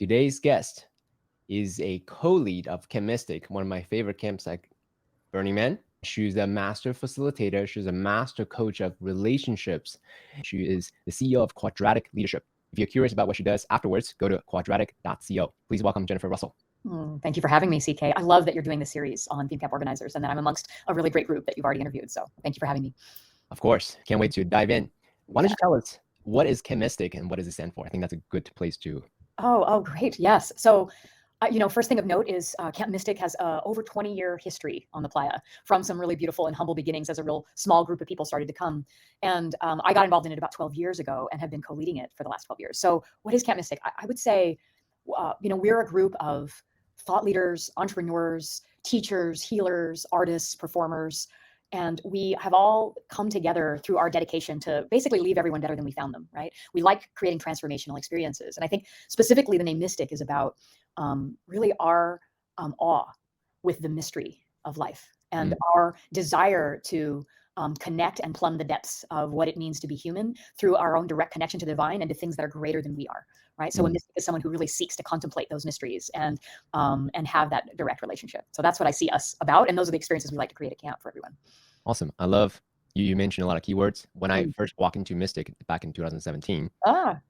Today's guest is a co-lead of Chemistic, one of my favorite camps like Burning Man. She's a master facilitator. She's a master coach of relationships. She is the CEO of Quadratic Leadership. If you're curious about what she does afterwards, go to quadratic.co. Please welcome Jennifer Russell. Thank you for having me, CK. I love that you're doing this series on theme camp organizers and that I'm amongst a really great group that you've already interviewed. So thank you for having me. Of course. Can't wait to dive in. Why don't you tell us what is Chemistic and what does it stand for? I think that's a good place to. Oh, great. Yes. So, first thing of note is Camp Mystic has over 20-year history on the Playa, from some really beautiful and humble beginnings as a real small group of people started to come. And I got involved in it about 12 years ago and have been co-leading it for the last 12 years. So what is Camp Mystic? I would say, we're a group of thought leaders, entrepreneurs, teachers, healers, artists, performers, and we have all come together through our dedication to basically leave everyone better than we found them, right? We like creating transformational experiences. And I think specifically the name Mystic is about really our awe with the mystery of life and our desire to connect and plumb the depths of what it means to be human through our own direct connection to the divine and to things that are greater than we are, right? So a mystic is someone who really seeks to contemplate those mysteries and have that direct relationship. So that's what I see us about, and those are the experiences we like to create at camp for everyone. Awesome. I love you mentioned a lot of keywords. When I first walked into Mystic back in 2017,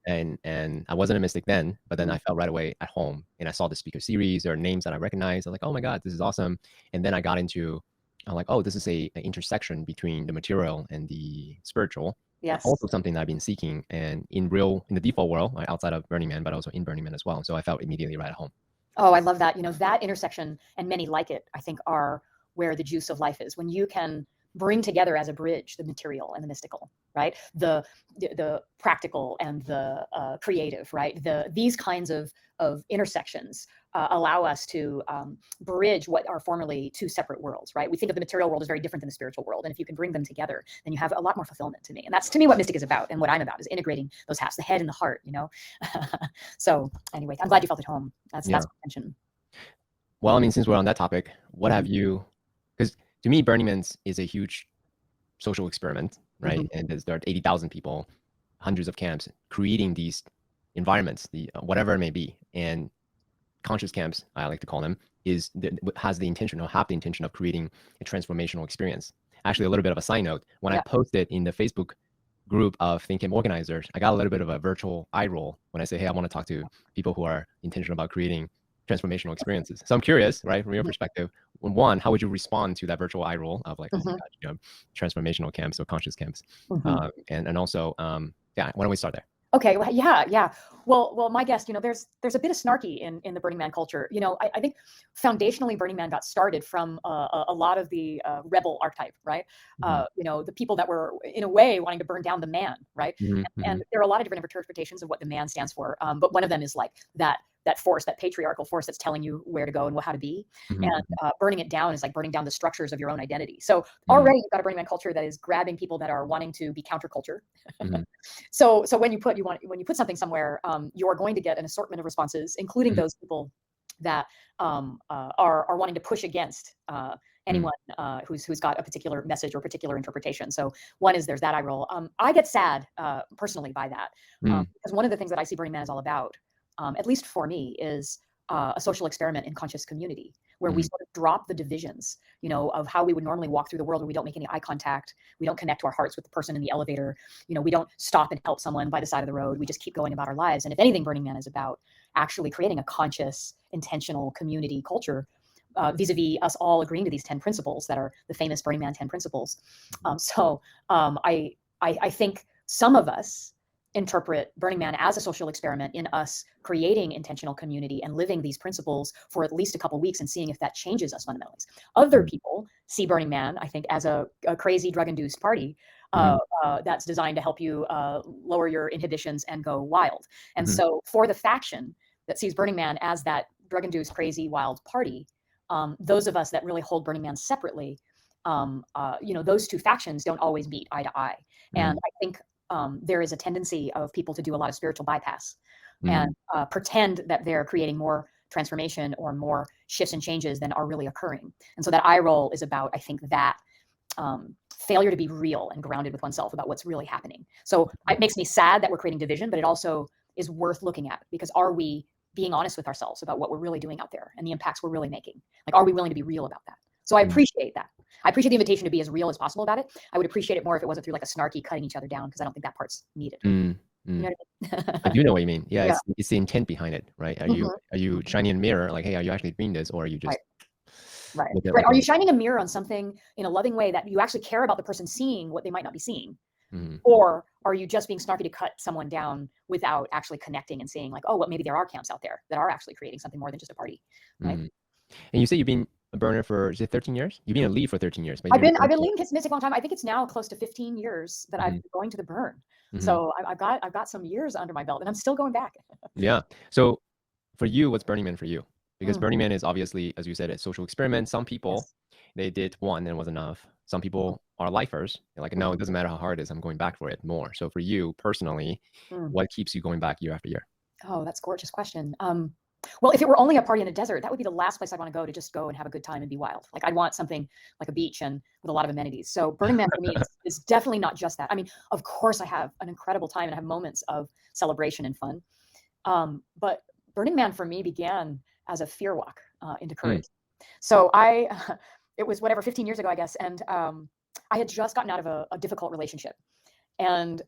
and I wasn't a Mystic then, but then I felt right away at home, and I saw the speaker series or names that I recognized. I was like, oh my God, this is awesome. And then I got into, I'm like, oh, this is an intersection between the material and the spiritual. Yes. Also something that I've been seeking and in the default world, outside of Burning Man, but also in Burning Man as well. So I felt immediately right at home. Oh, I love that. That intersection and many like it, I think, are where the juice of life is. When you can bring together as a bridge the material and the mystical, right? The practical and the creative, right? These kinds of intersections allow us to bridge what are formerly two separate worlds, right? We think of the material world as very different than the spiritual world. And if you can bring them together, then you have a lot more fulfillment to me. And that's, to me, what Mystic is about. And what I'm about is integrating those halves, the head and the heart, So anyway, I'm glad you felt at home. That's my intention. Well, I mean, since we're on that topic, what have you, because to me, Burning Man is a huge social experiment, right? And there are 80,000 people, hundreds of camps creating these environments, whatever it may be. And conscious camps, I like to call them, have the intention of creating a transformational experience. Actually, a little bit of a side note, when I posted in the Facebook group of Think Camp organizers, I got a little bit of a virtual eye roll when I say, hey, I want to talk to people who are intentional about creating transformational experiences. So I'm curious, right, from your perspective, one, how would you respond to that virtual eye roll of like, oh my God, transformational camps or conscious camps? And also, why don't we start there? Okay. Well, yeah. Well, my guest, there's a bit of snarky in the Burning Man culture. I think foundationally Burning Man got started from a lot of the rebel archetype, right? The people that were in a way wanting to burn down the man, right? And there are a lot of different interpretations of what the man stands for. But one of them is like that force, that patriarchal force that's telling you where to go and how to be. And burning it down is like burning down the structures of your own identity. So already you've got a Burning Man culture that is grabbing people that are wanting to be counterculture. So when you put something somewhere, you're going to get an assortment of responses, including those people that are wanting to push against anyone who's got a particular message or particular interpretation. So one is there's that eye roll. I get sad personally by that because one of the things that I see Burning Man is all about, at least for me, is a social experiment in conscious community where we sort of drop the divisions, of how we would normally walk through the world where we don't make any eye contact. We don't connect to our hearts with the person in the elevator. We don't stop and help someone by the side of the road. We just keep going about our lives. And if anything, Burning Man is about actually creating a conscious, intentional community culture vis-a-vis us all agreeing to these 10 principles that are the famous Burning Man 10 principles. I think some of us interpret Burning Man as a social experiment in us creating intentional community and living these principles for at least a couple of weeks and seeing if that changes us fundamentally. Other people see Burning Man, I think, as a crazy drug-induced party that's designed to help you lower your inhibitions and go wild. And so for the faction that sees Burning Man as that drug-induced, crazy, wild party, those of us that really hold Burning Man separately, those two factions don't always meet eye to eye. And I think there is a tendency of people to do a lot of spiritual bypass and pretend that they're creating more transformation or more shifts and changes than are really occurring. And so that eye roll is about, I think, that failure to be real and grounded with oneself about what's really happening. So it makes me sad that we're creating division, but it also is worth looking at, because are we being honest with ourselves about what we're really doing out there and the impacts we're really making. Like, are we willing to be real about that? So I appreciate that. I appreciate the invitation to be as real as possible about it. I would appreciate it more if it wasn't through like a snarky cutting each other down, because I don't think that part's needed. You know what I mean? I do know what you mean. Yeah, Yeah. it's the intent behind it, right? Are you shining a mirror like, hey, are you actually doing this, or are you just Right. look at Right. like Are you shining a mirror on something in a loving way that you actually care about the person seeing what they might not be seeing? Or are you just being snarky to cut someone down without actually connecting and saying like, oh, well, maybe there are camps out there that are actually creating something more than just a party, right? And you say you've been a burner for, is it 13 years? You've been a lead for 13 years. I've been leading Kids Mystic a long time. I think it's now close to 15 years that I've been going to the burn. So I've got some years under my belt, and I'm still going back. Yeah. So for you, what's Burning Man for you? Because Burning Man is obviously, as you said, a social experiment. Some people, they did one and it was enough. Some people are lifers. They're like, no, it doesn't matter how hard it is. I'm going back for it more. So for you personally, what keeps you going back year after year? Oh, that's a gorgeous question. Well, if it were only a party in a desert, that would be the last place I'd want to just go and have a good time and be wild. Like, I'd want something like a beach and with a lot of amenities. So Burning Man for me is definitely not just that. I mean, of course I have an incredible time and I have moments of celebration and fun. But Burning Man for me began as a fear walk into courage. So it was 15 years ago, I guess. And I had just gotten out of a difficult relationship. And,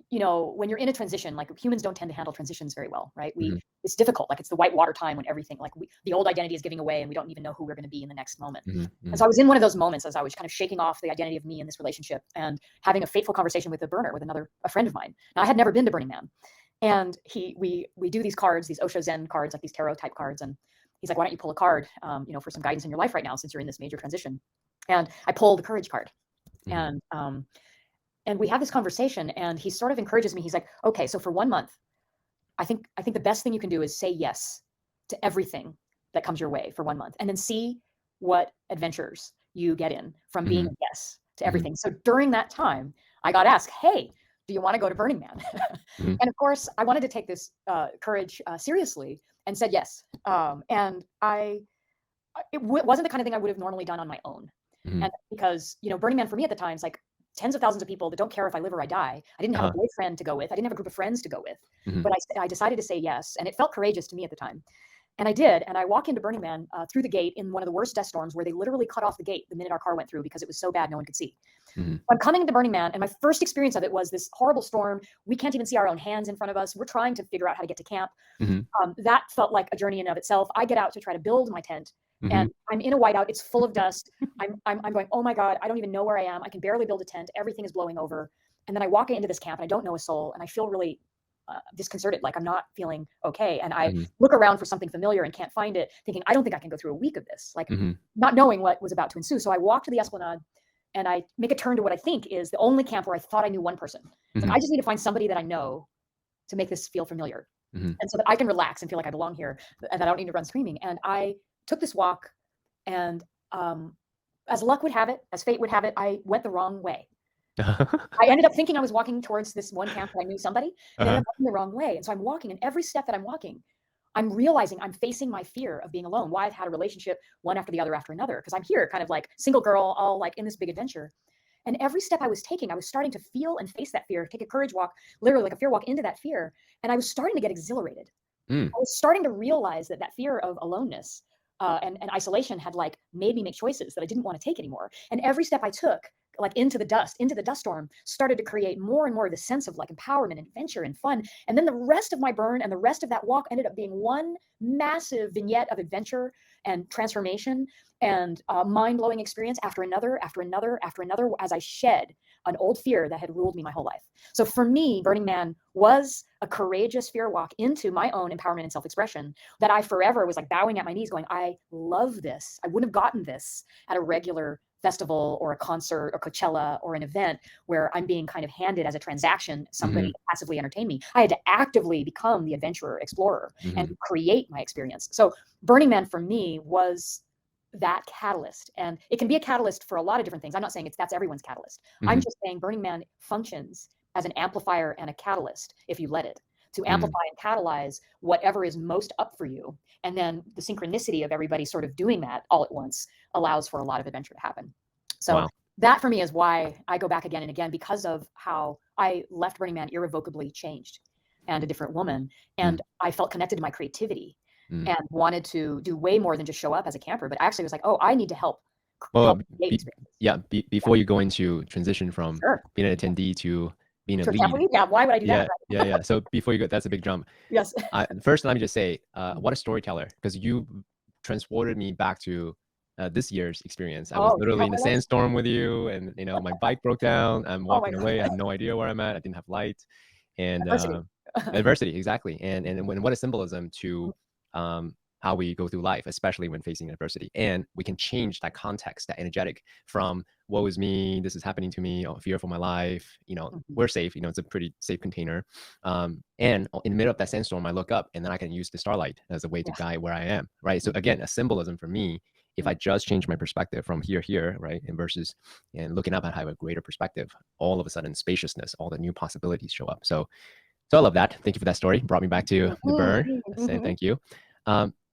you know, when you're in a transition, like, humans don't tend to handle transitions very well, right? It's difficult. Like, it's the white water time when everything, like, the old identity is giving away and we don't even know who we're going to be in the next moment. And so I was in one of those moments as I was kind of shaking off the identity of me in this relationship and having a fateful conversation with a friend of mine. Now, I had never been to Burning Man. And we do these cards, these Osho Zen cards, like these tarot type cards. And he's like, why don't you pull a card, you know, for some guidance in your life right now, since you're in this major transition. And I pulled the courage card. And we have this conversation, and he sort of encourages me. He's like, okay, so for 1 month, I think the best thing you can do is say yes to everything that comes your way for 1 month, and then see what adventures you get in from being a yes to everything. So during that time, I got asked, hey, do you want to go to Burning Man? And of course, I wanted to take this courage seriously and said yes. And it wasn't the kind of thing I would have normally done on my own. And because, you know, Burning Man for me at the time is like tens of thousands of people that don't care if I live or I die. I didn't have a boyfriend to go with. I didn't have a group of friends to go with. But I decided to say yes. And it felt courageous to me at the time. And I did. And I walk into Burning Man through the gate in one of the worst dust storms, where they literally cut off the gate the minute our car went through because it was so bad no one could see. I'm coming into Burning Man, and my first experience of it was this horrible storm. We can't even see our own hands in front of us. We're trying to figure out how to get to camp. That felt like a journey in and of itself. I get out to try to build my tent, and I'm in a whiteout. It's full of dust. I'm going, oh my God, I don't even know where I am. I can barely build a tent. Everything is blowing over. And then I walk into this camp, and I don't know a soul, and I feel really disconcerted, like I'm not feeling okay. And I look around for something familiar and can't find it, thinking, I don't think I can go through a week of this, like not knowing what was about to ensue. So I walk to the Esplanade, and I make a turn to what I think is the only camp where I thought I knew one person. It's like, I just need to find somebody that I know to make this feel familiar. And so that I can relax and feel like I belong here, and that I don't need to run screaming. And I took this walk, and as luck would have it, as fate would have it, I went the wrong way. I ended up thinking I was walking towards this one camp where I knew somebody, and I ended up walking the wrong way. And so I'm walking, and every step that I'm walking, I'm realizing I'm facing my fear of being alone. Why I've had a relationship one after the other after another, because I'm here kind of like single girl, all like in this big adventure. And every step I was taking, I was starting to feel and face that fear, take a courage walk, literally like a fear walk into that fear. And I was starting to get exhilarated. I was starting to realize that fear of aloneness and isolation had like made me make choices that I didn't want to take anymore. And every step I took, like into the dust storm, started to create more and more of the sense of like empowerment and adventure and fun. And then the rest of my burn and the rest of that walk ended up being one massive vignette of adventure and transformation and mind-blowing experience after another, as I shed an old fear that had ruled me my whole life. So for me, Burning Man was a courageous fear walk into my own empowerment and self-expression that I forever was like bowing at my knees going, I love this. I wouldn't have gotten this at a regular festival or a concert or Coachella or an event where I'm being kind of handed as a transaction somebody to passively entertain me. I had to actively become the adventurer, explorer, and create my experience. So Burning Man for me was that catalyst. And it can be a catalyst for a lot of different things. I'm not saying that's everyone's catalyst. I'm just saying Burning Man functions as an amplifier and a catalyst if you let it, to amplify and catalyze whatever is most up for you. And then the synchronicity of everybody sort of doing that all at once allows for a lot of adventure to happen. So that for me is why I go back again and again, because of how I left Burning Man irrevocably changed. and a different woman. And I felt connected to my creativity and wanted to do way more than just show up as a camper. But actually was like, oh, I need to help Well, create experiences. before you go into transition from Sure. being an attendee to being a To a lead. camper lead? Yeah, why would I do that? Yeah. So before you go, that's a big jump. Yes. First, let me just say, what a storyteller, because you transported me back to this year's experience. I was literally in a sandstorm with you, and my bike broke down. I'm walking away. I had no idea where I'm at. I didn't have light, and adversity, exactly. And what a symbolism to how we go through life, especially when facing adversity. And we can change that context, that energetic, from woe is me, this is happening to me, fear for my life, we're safe, it's a pretty safe container. And in the middle of that sandstorm, I look up, and then I can use the starlight as a way to guide where I am, right? So again, a symbolism for me, if I just change my perspective from here, right, and looking up, I have a greater perspective, all of a sudden spaciousness, all the new possibilities show up. So I love that. Thank you for that story. Brought me back to the burn. Say thank you.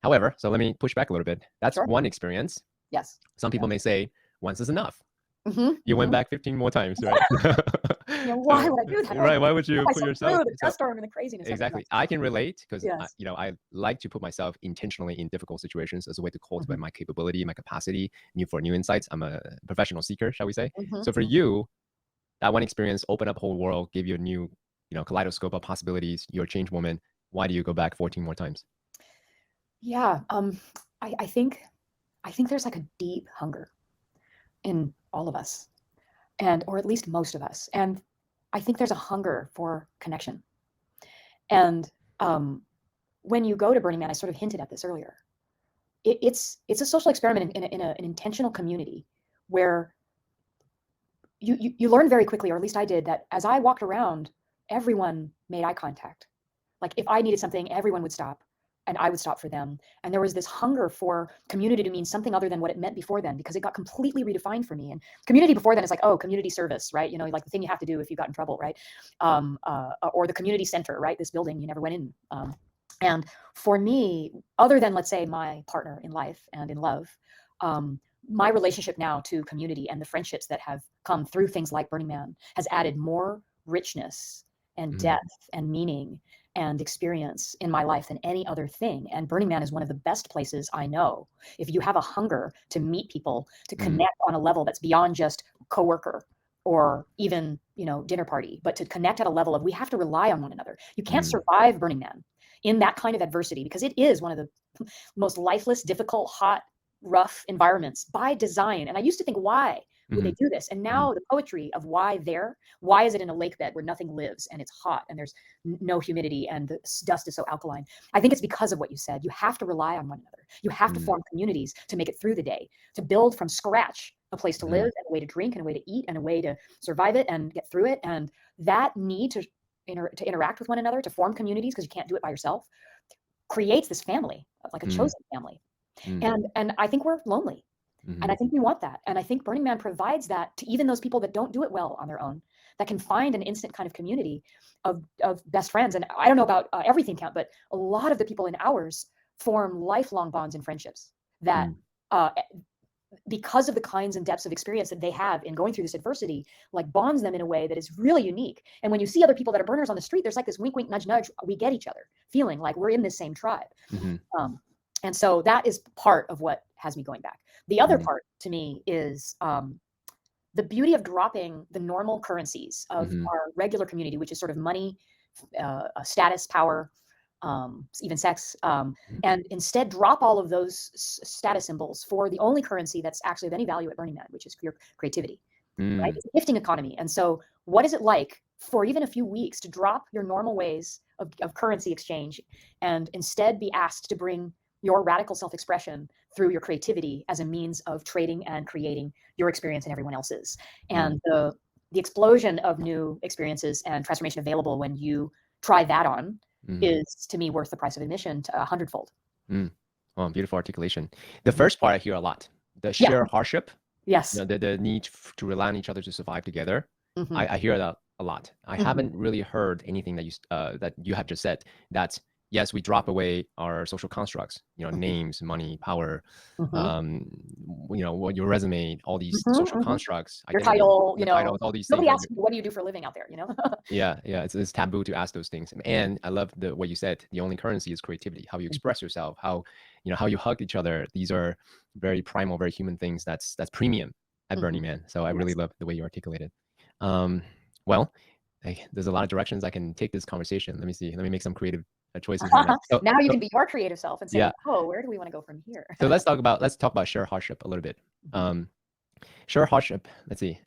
However, so let me push back a little bit. That's one experience. Yes. Some people may say once is enough. You went back 15 more times, right? Why would I do that? Right. Why would you put yourself through the dust storm and the craziness? Exactly. I can relate because I like to put myself intentionally in difficult situations as a way to cultivate my capability, my capacity, for new insights. I'm a professional seeker, shall we say? So for you, that one experience opened up a whole world, gave you a new, kaleidoscope of possibilities. You're a changed woman. Why do you go back 14 more times? Yeah, I think there's like a deep hunger in all of us, or at least most of us, and I think there's a hunger for connection. And when you go to Burning Man, I sort of hinted at this earlier. It's a social experiment in an intentional community where you learn very quickly, or at least I did, that as I walked around, everyone made eye contact. Like if I needed something, everyone would stop. And I would stop for them. And there was this hunger for community to mean something other than what it meant before then, because it got completely redefined for me. And community before then is like, oh, community service, right? Like the thing you have to do if you got in trouble, right? Or the community center, right? This building you never went in. And for me, other than, let's say, my partner in life and in love, my relationship now to community and the friendships that have come through things like Burning Man has added more richness and depth and meaning and experience in my life than any other thing. And Burning Man is one of the best places I know. If you have a hunger to meet people, to connect on a level that's beyond just coworker or even, dinner party, but to connect at a level of, we have to rely on one another. You can't survive Burning Man in that kind of adversity, because it is one of the most lifeless, difficult, hot, rough environments by design. And I used to think, why would they do this? And now the poetry of why is it in a lake bed where nothing lives and it's hot and there's no humidity and the dust is so alkaline? I think it's because of what you said. You have to rely on one another. You have to form communities to make it through the day, to build from scratch a place to live and a way to drink and a way to eat and a way to survive it and get through it. And that need to interact with one another, to form communities, because you can't do it by yourself, creates this family, like a chosen family. And I think we're lonely. And I think we want that. And I think Burning Man provides that to even those people that don't do it well on their own, that can find an instant kind of community of best friends. And I don't know about everything count, but a lot of the people in ours form lifelong bonds and friendships that because of the kinds and depths of experience that they have in going through this adversity, like bonds them in a way that is really unique. And when you see other people that are burners on the street, there's like this wink, wink, nudge, nudge. We get each other, feeling like we're in this same tribe. And so that is part of what has me going back. The other part to me is the beauty of dropping the normal currencies of our regular community, which is sort of money, status, power, even sex, and instead drop all of those status symbols for the only currency that's actually of any value at Burning Man, which is your creativity. Right? It's a gifting economy. And so what is it like for even a few weeks to drop your normal ways of currency exchange and instead be asked to bring your radical self-expression through your creativity as a means of trading and creating your experience and everyone else's? And the explosion of new experiences and transformation available when you try that on is, to me, worth the price of admission to 100-fold. Well, beautiful articulation. The first part I hear a lot, the sheer hardship. Yes. The need to rely on each other to survive together. I hear that a lot. I haven't really heard anything that you have just said, that yes, we drop away our social constructs, names, money, power, your resume, all these social constructs, Your identity, title, your titles, all these nobody things. asks you, what do you do for a living out there, Yeah, it's taboo to ask those things. And I love what you said. The only currency is creativity, how you express yourself, how you hug each other. These are very primal, very human things. That's premium at Burning Man. So I really love the way you articulated. Well, there's a lot of directions I can take this conversation. Let me see. Let me make some creative choices right now. So, now you can be your creative self and say, yeah. oh, where do we want to go from here? So let's talk about shared hardship a little bit. Shared hardship. Let's see.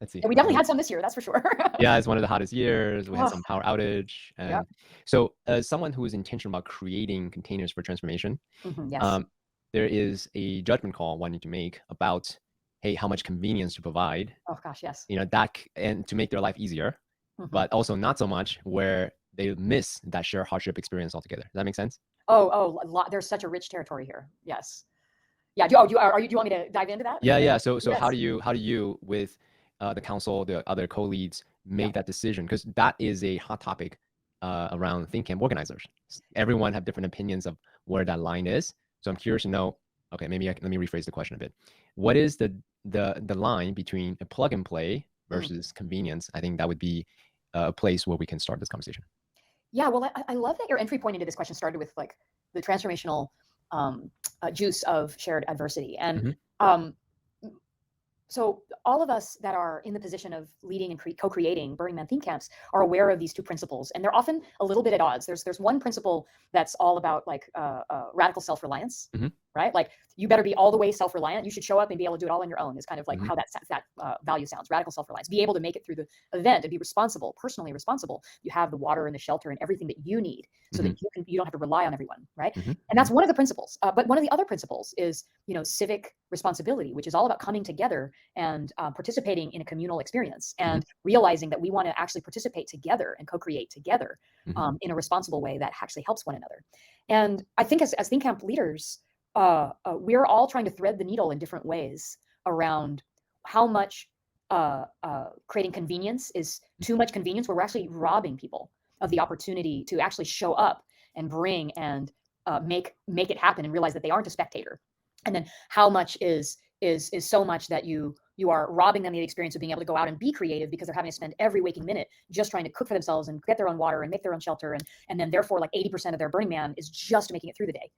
And we definitely had some this year, that's for sure. Yeah, it's one of the hottest years. We had some power outage. And so as someone who is intentional about creating containers for transformation, there is a judgment call one need to make about, hey, how much convenience to provide. Oh gosh, yes. That, and to make their life easier, but also not so much where they miss that shared hardship experience altogether. Does that make sense? Oh, a lot. There's such a rich territory here. Yes. Yeah. Do you want me to dive into that? Yeah. So yes. How do you with the council, the other co-leads, make that decision? Because that is a hot topic around think camp organizers. Everyone have different opinions of where that line is. So I'm curious to know. Okay, maybe let me rephrase the question a bit. What is the line between a plug and play versus convenience? I think that would be a place where we can start this conversation. Yeah, well, I love that your entry point into this question started with like the transformational juice of shared adversity. And so all of us that are in the position of leading and co-creating Burning Man theme camps are aware of these two principles, and they're often a little bit at odds. There's one principle that's all about like radical self-reliance, right? Like you better be all the way self-reliant. You should show up and be able to do it all on your own is kind of like how that value sounds, radical self-reliance. Be able to make it through the event and be responsible, personally responsible. You have the water and the shelter and everything that you need so that you don't have to rely on everyone, right? And that's one of the principles. But one of the other principles is, civic responsibility, which is all about coming together and participating in a communal experience and realizing that we want to actually participate together and co-create together in a responsible way that actually helps one another. And I think as theme camp leaders, we're all trying to thread the needle in different ways around how much creating convenience is too much convenience, where we're actually robbing people of the opportunity to actually show up and bring and make it happen and realize that they aren't a spectator. And then how much is so much that you are robbing them the experience of being able to go out and be creative because they're having to spend every waking minute just trying to cook for themselves and get their own water and make their own shelter. And then therefore like 80% of their Burning Man is just making it through the day.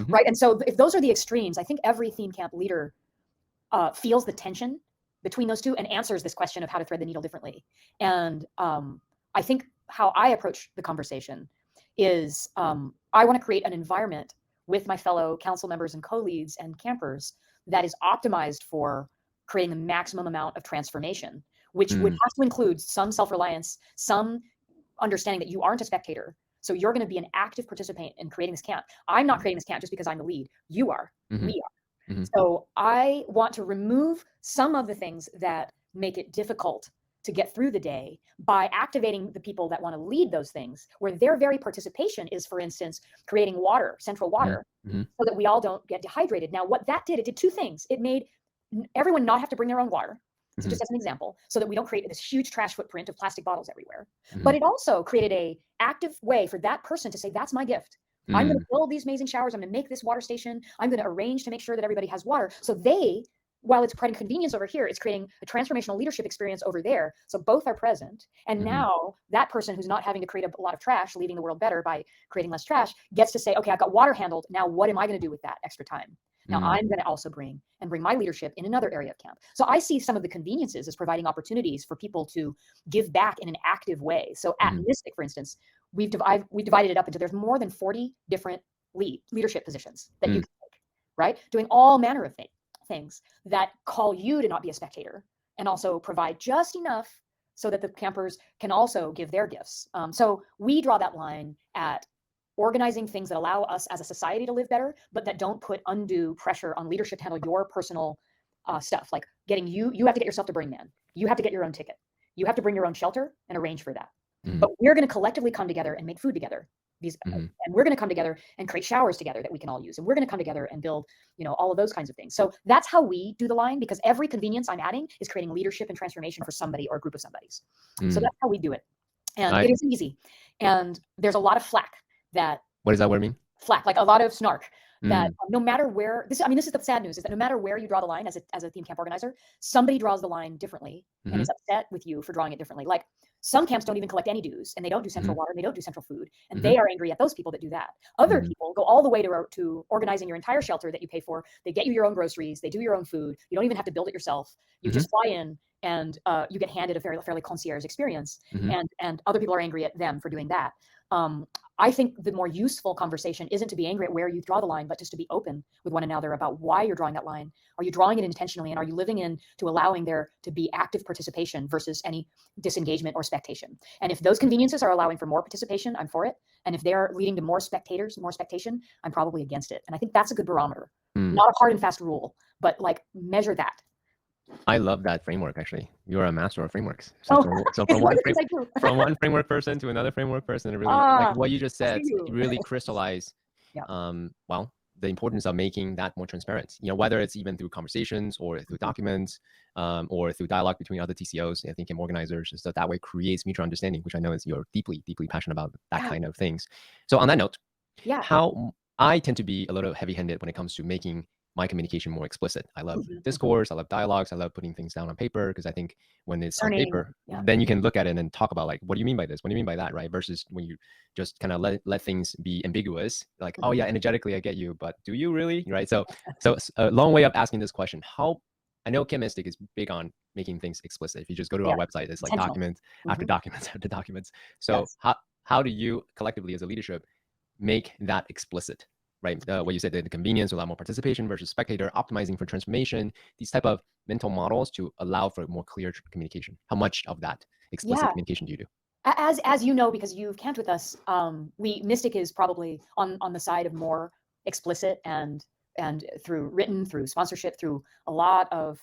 Right. And so if those are the extremes, I think every theme camp leader feels the tension between those two and answers this question of how to thread the needle differently. And I think how I approach the conversation is I want to create an environment with my fellow council members and co-leads and campers that is optimized for creating the maximum amount of transformation, which would have to include some self-reliance, some understanding that you aren't a spectator. So you're going to be an active participant in creating this camp. I'm not creating this camp just because I'm the lead. You are. We are. So I want to remove some of the things that make it difficult to get through the day by activating the people that want to lead those things, where their very participation is, for instance, creating water, central water, so that we all don't get dehydrated. Now, what that did, it did two things. It made everyone not have to bring their own water. So just as an example, so that we don't create this huge trash footprint of plastic bottles everywhere. But it also created a active way for that person to say, that's my gift. I'm going to build these amazing showers. I'm going to make this water station. I'm going to arrange to make sure that everybody has water. So while it's creating convenience over here, it's creating a transformational leadership experience over there. So both are present. And now that person who's not having to create a lot of trash, leaving the world better by creating less trash, gets to say, okay, I've got water handled. Now, what am I going to do with that extra time? Now I'm going to also bring my leadership in another area of camp. So I see some of the conveniences as providing opportunities for people to give back in an active way. So at Mystic, for instance, we divided it up into, there's more than 40 different leadership positions that you can take, right? Doing all manner of things that call you to not be a spectator and also provide just enough so that the campers can also give their gifts. So we draw that line at organizing things that allow us as a society to live better, but that don't put undue pressure on leadership to handle your personal stuff. Like getting you have to get yourself to Burning Man. You have to get your own ticket. You have to bring your own shelter and arrange for that. But we're going to collectively come together and make food together. And we're going to come together and create showers together that we can all use. And we're going to come together and build, all of those kinds of things. So that's how we do the line, because every convenience I'm adding is creating leadership and transformation for somebody or a group of somebody's. So that's how we do it. And it isn't easy. And there's a lot of flack that What does that word mean? flack, like a lot of snark. That no matter where this is the sad news, is that no matter where you draw the line as a theme camp organizer, somebody draws the line differently and is upset with you for drawing it differently. Like some camps don't even collect any dues, and they don't do central water, and they don't do central food, and they are angry at those people that do that. Other people go all the way to organizing your entire shelter that you pay for. They get you your own groceries, they do your own food. You don't even have to build it yourself. You just fly in, and you get handed a fairly concierge experience, and other people are angry at them for doing that. I think the more useful conversation isn't to be angry at where you draw the line, but just to be open with one another about why you're drawing that line. Are you drawing it intentionally, and are you living in to allowing there to be active participation versus any disengagement or spectation? And if those conveniences are allowing for more participation, I'm for it. And if they're leading to more spectators, more spectation, I'm probably against it. And I think that's a good barometer. Not a hard and fast rule, but like measure that. I love that framework, actually. You're a master of frameworks. So from one framework person to another framework person, really, like what you just said, really crystallize, well, the importance of making that more transparent. You know, whether it's even through conversations or through documents, or through dialogue between other TCOs, I think, and organizers, so that way creates mutual understanding, which I know is you're deeply, deeply passionate about that kind of things. So on that note, how I tend to be a little heavy-handed when it comes to making my communication more explicit. I love discourse, I love dialogues, I love putting things down on paper, because I think when it's on paper, then you can look at it and talk about, like, what do you mean by this? What do you mean by that, right? Versus when you just kind of let things be ambiguous, like, oh yeah, energetically I get you, but do you really, right? So a long way of asking this question. How, I know Chemistic is big on making things explicit. If you just go to our website, it's like documents after documents after documents. So how do you collectively as a leadership make that explicit? Right, what you said, the convenience, allow more participation versus spectator, optimizing for transformation, these type of mental models to allow for more clear communication. How much of that explicit communication do you do? As you know, because you've camped with us, Mystic is probably on the side of more explicit, and through written, through sponsorship, through a lot of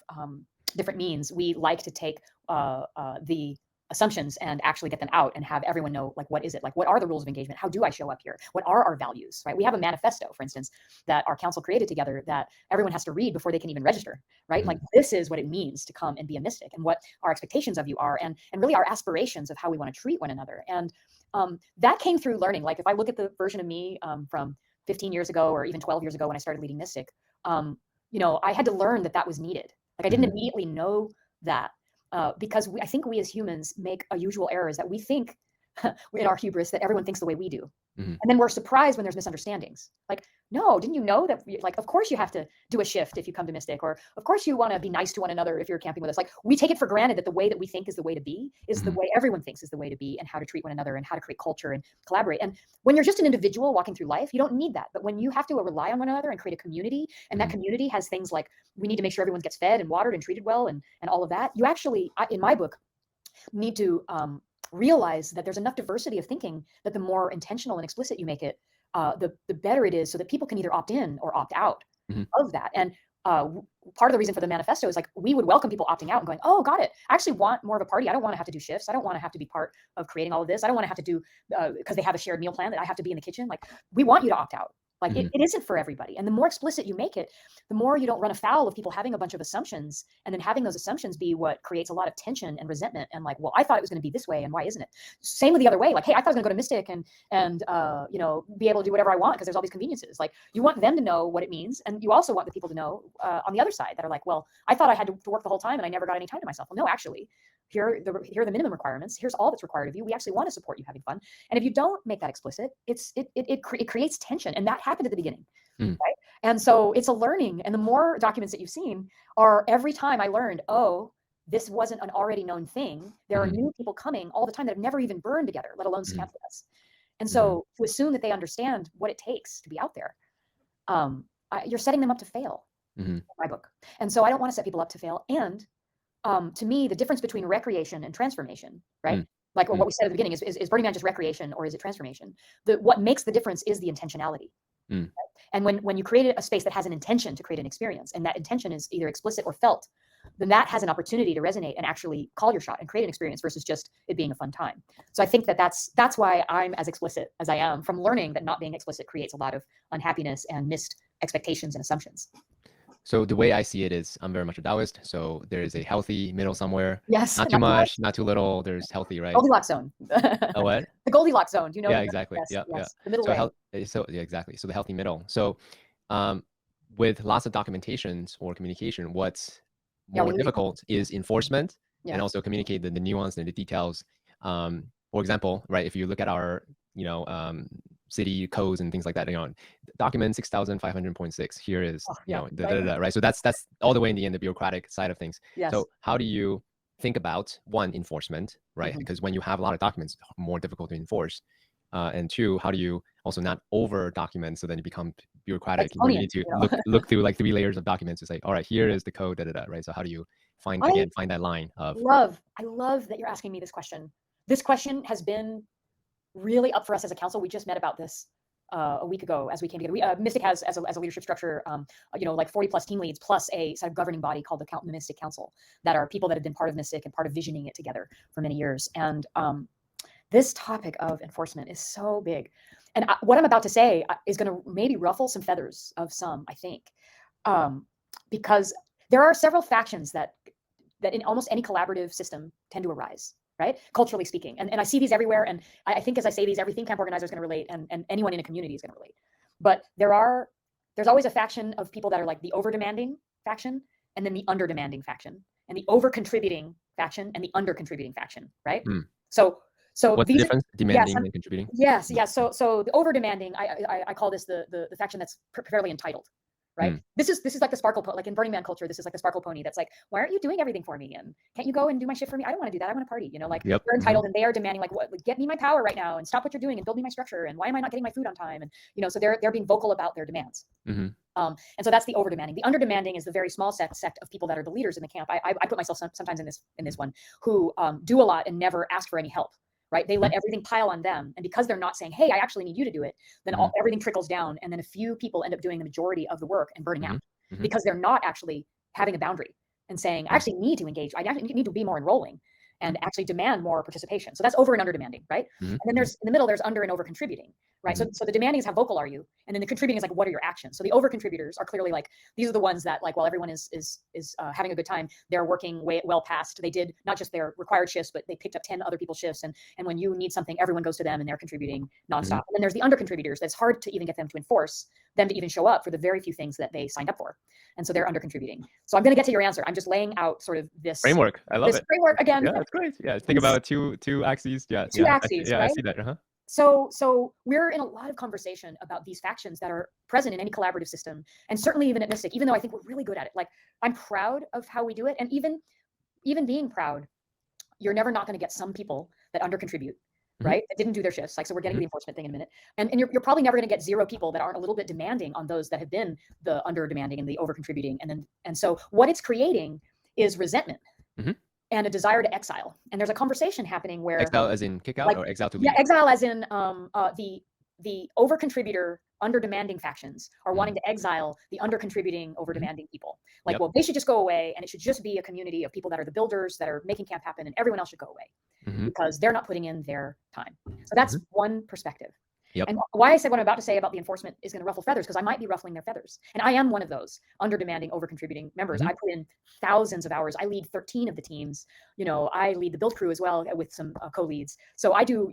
different means. We like to take the assumptions and actually get them out and have everyone know, like, what is it? Like, what are the rules of engagement? How do I show up here? What are our values, right? We have a manifesto, for instance, that our council created together that everyone has to read before they can even register, right? Like, this is what it means to come and be a mystic, and what our expectations of you are, and really our aspirations of how we want to treat one another. And that came through learning. Like, if I look at the version of me from 15 years ago, or even 12 years ago when I started leading Mystic, you know, I had to learn that was needed. Like, I didn't immediately know that. Because I think we as humans make a usual error, is that we think in our hubris that everyone thinks the way we do. And then we're surprised when there's misunderstandings. Like, no, didn't you know that, like, of course you have to do a shift if you come to Mystic, or of course you want to be nice to one another if you're camping with us. Like, we take it for granted that the way that we think is the way to be is the way everyone thinks is the way to be, and how to treat one another, and how to create culture and collaborate. And when you're just an individual walking through life, you don't need that. But when you have to rely on one another and create a community, and that community has things like, we need to make sure everyone gets fed and watered and treated well, and all of that, you actually, in my book, need to realize that there's enough diversity of thinking that the more intentional and explicit you make it, the better it is, so that people can either opt in or opt out of that. And part of the reason for the manifesto is, like, we would welcome people opting out and going, oh, got it. I actually want more of a party. I don't want to have to do shifts. I don't want to have to be part of creating all of this. I don't want to have to do, because they have a shared meal plan, that I have to be in the kitchen. Like, we want you to opt out. Like, it isn't for everybody. And the more explicit you make it, the more you don't run afoul of people having a bunch of assumptions, and then having those assumptions be what creates a lot of tension and resentment, and like, well, I thought it was going to be this way, and why isn't it? Same with the other way. Like, hey, I thought I was going to go to Mystic and you know, be able to do whatever I want because there's all these conveniences. Like, you want them to know what it means, and you also want the people to know on the other side that are like, well, I thought I had to work the whole time and I never got any time to myself. Well, no, actually, here are the minimum requirements. Here's all that's required of you. We actually want to support you having fun. And if you don't make that explicit, it creates tension, and that happened at the beginning. Right? And so it's a learning. And the more documents that you've seen are, every time I learned, oh, this wasn't an already known thing. There are new people coming all the time that have never even burned together, let alone camped with us. And so to assume that they understand what it takes to be out there, you're setting them up to fail, in my book. And so I don't want to set people up to fail. And to me, the difference between recreation and transformation, right? Like what we said at the beginning, is Burning Man just recreation, or is it transformation? What makes the difference is the intentionality. Right? And when you create a space that has an intention to create an experience, and that intention is either explicit or felt, then that has an opportunity to resonate and actually call your shot and create an experience, versus just it being a fun time. So I think that's why I'm as explicit as I am, from learning that not being explicit creates a lot of unhappiness and missed expectations and assumptions. So the way I see it is I'm very much a Taoist. So there is a healthy middle somewhere. Yes. Not too much, not too little. There's healthy, right? Goldilocks zone. A what? The Goldilocks zone. Do you know? Yeah, That? exactly. Yes. Yeah, yeah. Yes. The middle So way. so yeah, exactly. So the healthy middle. So um, with lots of documentations or communication, what's Yeah. more difficult is enforcement and Yeah. also communicate the nuance and the details. For example, right, if you look at our, city codes and things like that, document 6,500.6, here is, Oh, yeah. right? So that's all the way in the bureaucratic side of things. Yes. So how do you think about, one, enforcement, right? Mhm. Because when you have a lot of documents, it's more difficult to enforce. And two, how do you also not over document so then you become bureaucratic? You Draconian, need to look through like 3 layers of documents to say, all right, here is the code, right? So how do you find that line of I love that you're asking me this question. This question has been really up for us as a council. We just met about this a week ago as we came together. Mystic has as a leadership structure, like 40 plus team leads plus a sort of governing body called the Mystic Council that are people that have been part of Mystic and part of visioning it together for many years. And this topic of enforcement is so big. And what I'm about to say is going to maybe ruffle some feathers of some, I think, because there are several factions that in almost any collaborative system tend to arise, right? Culturally speaking. And I see these everywhere. And I think as I say these, every think camp organizer is going to relate and anyone in a community is going to relate. But there's always a faction of people that are like the over demanding faction and then the under demanding faction and the over contributing faction and the under contributing faction, right? So what's the difference? Demanding and contributing? Yes. So the over demanding, I call this the faction that's fairly entitled. Right. This is like the sparkle, like in Burning Man culture, this is like the sparkle pony. That's like, why aren't you doing everything for me? And can't you go and do my shit for me? I don't want to do that. I want to party, like they're entitled and they are demanding like, what, get me my power right now and stop what you're doing and build me my structure. And why am I not getting my food on time? And, so they're being vocal about their demands. And so that's the over demanding. The under demanding is the very small sect of people that are the leaders in the camp. I put myself sometimes in this one who do a lot and never ask for any help. Right? They let everything pile on them. And because they're not saying, hey, I actually need you to do it, then everything trickles down. And then a few people end up doing the majority of the work and burning out because they're not actually having a boundary and saying, I actually need to engage. I actually need to be more enrolling and actually demand more participation. So that's over and under demanding, right? And then there's in the middle, there's under and over contributing, right? So the demanding is how vocal are you? And then the contributing is like, what are your actions? So the over contributors are clearly like, these are the ones that like, while everyone is having a good time, they're working well past, they did not just their required shifts, but they picked up 10 other people's shifts. And when you need something, everyone goes to them and they're contributing nonstop. And then there's the under contributors that's hard to even get them to enforce them to even show up for the very few things that they signed up for. And so they're under contributing. So I'm going to get to your answer. I'm just laying out sort of this framework. I love it. Framework again. Yeah, that's great. Yeah, think about two axes. Yeah, two axes. Right? I see that. So we're in a lot of conversation about these factions that are present in any collaborative system, and certainly even at Mystic, even though I think we're really good at it. Like, I'm proud of how we do it. And even being proud, you're never not going to get some people that under contribute, right? That didn't do their shifts. Like, so we're getting to the enforcement thing in a minute. And you're probably never going to get 0 people that aren't a little bit demanding on those that have been the under demanding and the over contributing. And so what it's creating is resentment. And a desire to exile. And there's a conversation happening where exile as in kick out, or exile to leave? Yeah, exile as in the over contributor, under demanding factions are wanting to exile the under contributing, over demanding people. Like, well, they should just go away, and it should just be a community of people that are the builders that are making camp happen, and everyone else should go away because they're not putting in their time. So that's one perspective. And why I said what I'm about to say about the enforcement is going to ruffle feathers, because I might be ruffling their feathers. And I am one of those under demanding, over contributing members. I put in thousands of hours. I lead 13 of the teams. I lead the build crew as well with some co-leads. So I do,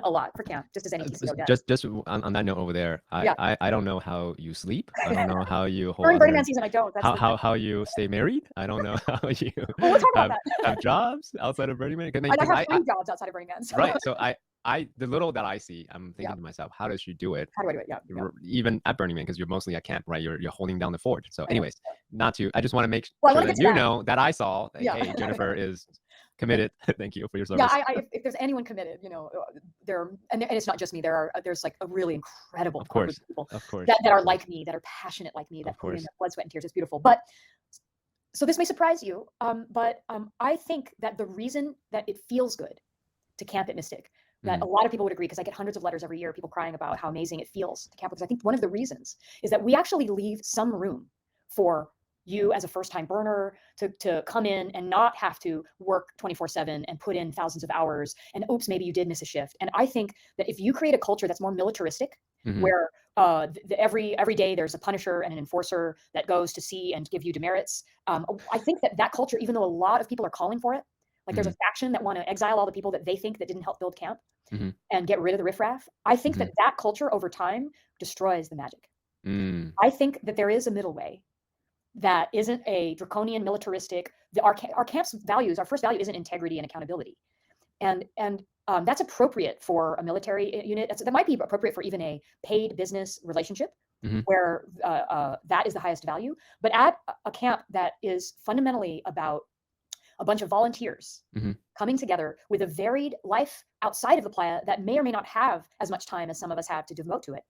a lot for camp, just as any TCO does. Just on that note over there, I don't know how you sleep. I don't know how you hold during Burning Man season, I don't. That's how you stay married. I don't know how you we'll talk about that. have jobs outside of Burning Man. I have 3 jobs outside of Burning Man. So. Right. So the little that I see, I'm thinking to myself, how does she do it? How do I do it? Yeah. Even at Burning Man, because you're mostly at camp, right? You're holding down the fort. So anyways, I just want to make sure that you know that I saw that, hey, Jennifer is committed. Thank you for your service. Yeah, if there's anyone committed, and it's not just me. There's like a really incredible group of people that are like me, that are passionate like me, that put in their blood, sweat, and tears. It's beautiful. But so this may surprise you, but I think that the reason that it feels good to camp at Mystic, that a lot of people would agree, because I get hundreds of letters every year, people crying about how amazing it feels to camp, because I think one of the reasons is that we actually leave some room for you as a first-time burner to come in and not have to work 24/7 and put in thousands of hours and oops, maybe you did miss a shift. And I think that if you create a culture that's more militaristic, where every day there's a punisher and an enforcer that goes to see and give you demerits. I think that culture, even though a lot of people are calling for it, like there's a faction that want to exile all the people that they think that didn't help build camp and get rid of the riffraff. I think that culture over time destroys the magic. I think that there is a middle way that isn't a draconian, militaristic. Our camp's values, our first value isn't integrity and accountability. And that's appropriate for a military unit. That might be appropriate for even a paid business relationship where that is the highest value. But at a camp that is fundamentally about a bunch of volunteers coming together with a varied life outside of the playa that may or may not have as much time as some of us have to devote to it,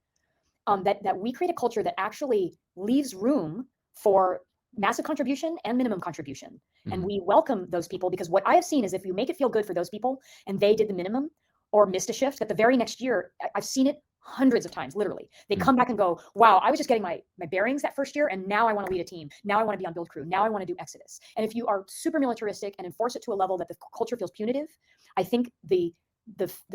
that we create a culture that actually leaves room for massive contribution and minimum contribution. And we welcome those people, because what I have seen is if you make it feel good for those people and they did the minimum or missed a shift, that the very next year, I've seen it hundreds of times, literally. They come back and go, wow, I was just getting my bearings that first year, and now I want to lead a team. Now I want to be on build crew. Now I want to do Exodus. And if you are super militaristic and enforce it to a level that the culture feels punitive, I think the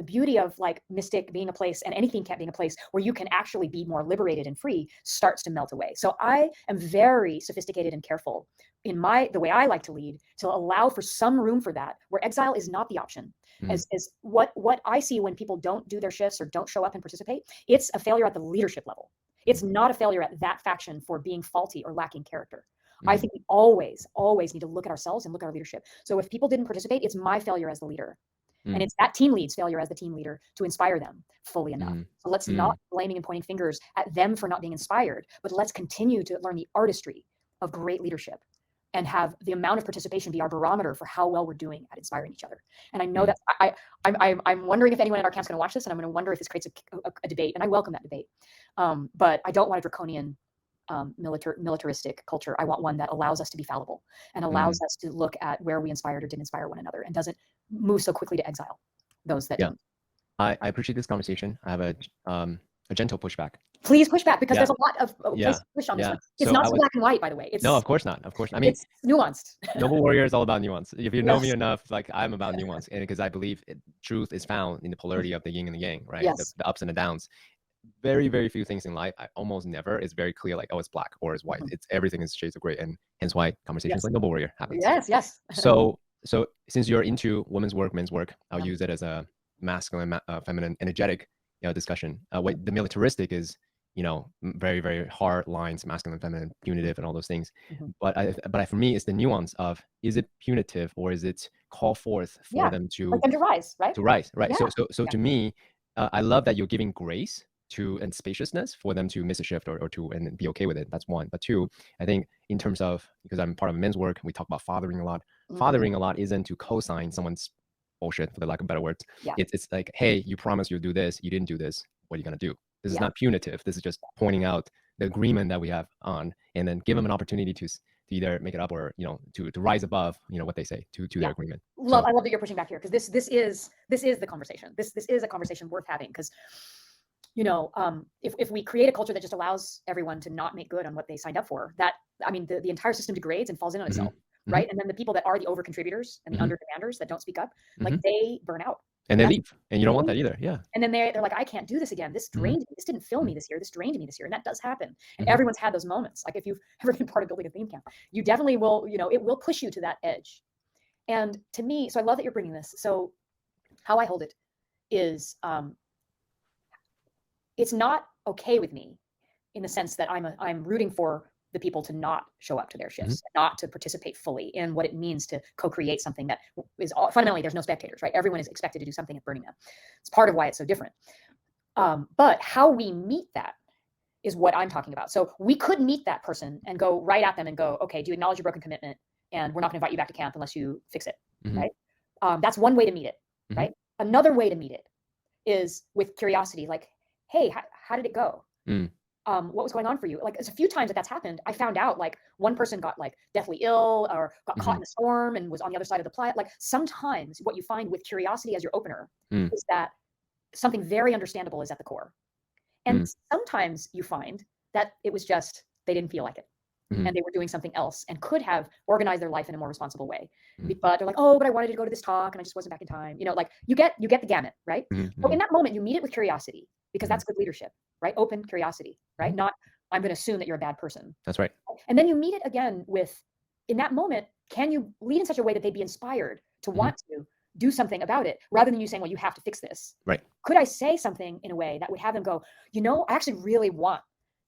beauty of like Mystic being a place and anything camp being a place where you can actually be more liberated and free starts to melt away. So I am very sophisticated and careful in the way I like to lead, to allow for some room for that, where exile is not the option. As what I see when people don't do their shifts or don't show up and participate, it's a failure at the leadership level. It's not a failure at that faction for being faulty or lacking character. I think we always need to look at ourselves and look at our leadership. So if people didn't participate, it's my failure as the leader. And it's that team lead's failure as the team leader to inspire them fully enough. So let's not blaming and pointing fingers at them for not being inspired, but let's continue to learn the artistry of great leadership and have the amount of participation be our barometer for how well we're doing at inspiring each other. And I know that I'm wondering if anyone at our camp's going to watch this, and I'm going to wonder if this creates a debate, and I welcome that debate. But I don't want a draconian militaristic culture. I want one that allows us to be fallible and allows us to look at where we inspired or didn't inspire one another, and doesn't move so quickly to exile those that don't. I appreciate this conversation. I have a gentle pushback. Please push back, because there's a lot of place to push on this one. It's not so black and white, by the way. No, of course not. Of course not. I mean, it's nuanced. Noble Warrior is all about nuance. If you know me enough, like I'm about nuance, and because I believe truth is found in the polarity of the yin and the yang, right? The ups and the downs. Very, very few things in life, almost never, is very clear, like, oh, it's black or it's white. It's everything is shades of gray, and hence why conversations like Noble Warrior happens. Yes. So since you're into women's work, men's work, I'll use it as a masculine, feminine, energetic, discussion. What the militaristic is, very, very hard lines, masculine, feminine, punitive, and all those things. But for me, it's the nuance of, is it punitive or is it call forth for them to rise, right? To rise, right? So to me, I love that you're giving grace and spaciousness for them to miss a shift or and be okay with it. That's one. But two, I think in terms of, because I'm part of men's work, we talk about fathering a lot. Fathering a lot isn't to co-sign someone's bullshit, for the lack of better words. It's like, hey, you promised you'll do this, you didn't do this, what are you gonna do? This is not punitive. This is just pointing out the agreement that we have on, and then give them an opportunity to either make it up or to rise above what they say to their agreement. I love that you're pushing back here, because this is the conversation. This is a conversation worth having, because if we create a culture that just allows everyone to not make good on what they signed up for, the entire system degrades and falls in on itself, right? And then the people that are the over contributors and the under demanders that don't speak up, like they burn out. And they leave, and you don't want that either. And then they're like, I can't do this again. This drained me. This didn't fill me this year. This drained me this year. And that does happen. And everyone's had those moments. Like if you've ever been part of building a theme camp, you definitely will, it will push you to that edge. And to me, so I love that you're bringing this. So how I hold it is, it's not okay with me in the sense that I'm rooting for the people to not show up to their shifts, not to participate fully in what it means to co-create something that is fundamentally, there's no spectators, right? Everyone is expected to do something at Burning Man. It's part of why it's so different. But how we meet that is what I'm talking about. So we could meet that person and go right at them and go, okay, do you acknowledge your broken commitment? And we're not gonna invite you back to camp unless you fix it, right? That's one way to meet it, right? Another way to meet it is with curiosity, like, hey, how did it go? What was going on for you? Like, it's a few times that's happened. I found out like one person got like deathly ill or got caught in a storm and was on the other side of the playa. Like sometimes what you find with curiosity as your opener is that something very understandable is at the core. And sometimes you find that it was just, they didn't feel like it. And they were doing something else and could have organized their life in a more responsible way. But they're like, oh, but I wanted to go to this talk and I just wasn't back in time. Like you get the gamut, right? So in that moment, you meet it with curiosity. because that's good leadership, right? Open curiosity, right? Not, I'm going to assume that you're a bad person. That's right. And then you meet it again with, in that moment, can you lead in such a way that they'd be inspired to want to do something about it, rather than you saying, well, you have to fix this. Right. Could I say something in a way that would have them go, I actually really want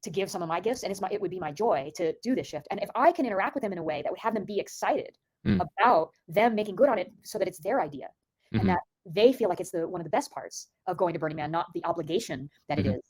to give some of my gifts, and it would be my joy to do this shift. And if I can interact with them in a way that would have them be excited about them making good on it, so that it's their idea, and that they feel like it's one of the best parts of going to Burning Man, not the obligation that it is,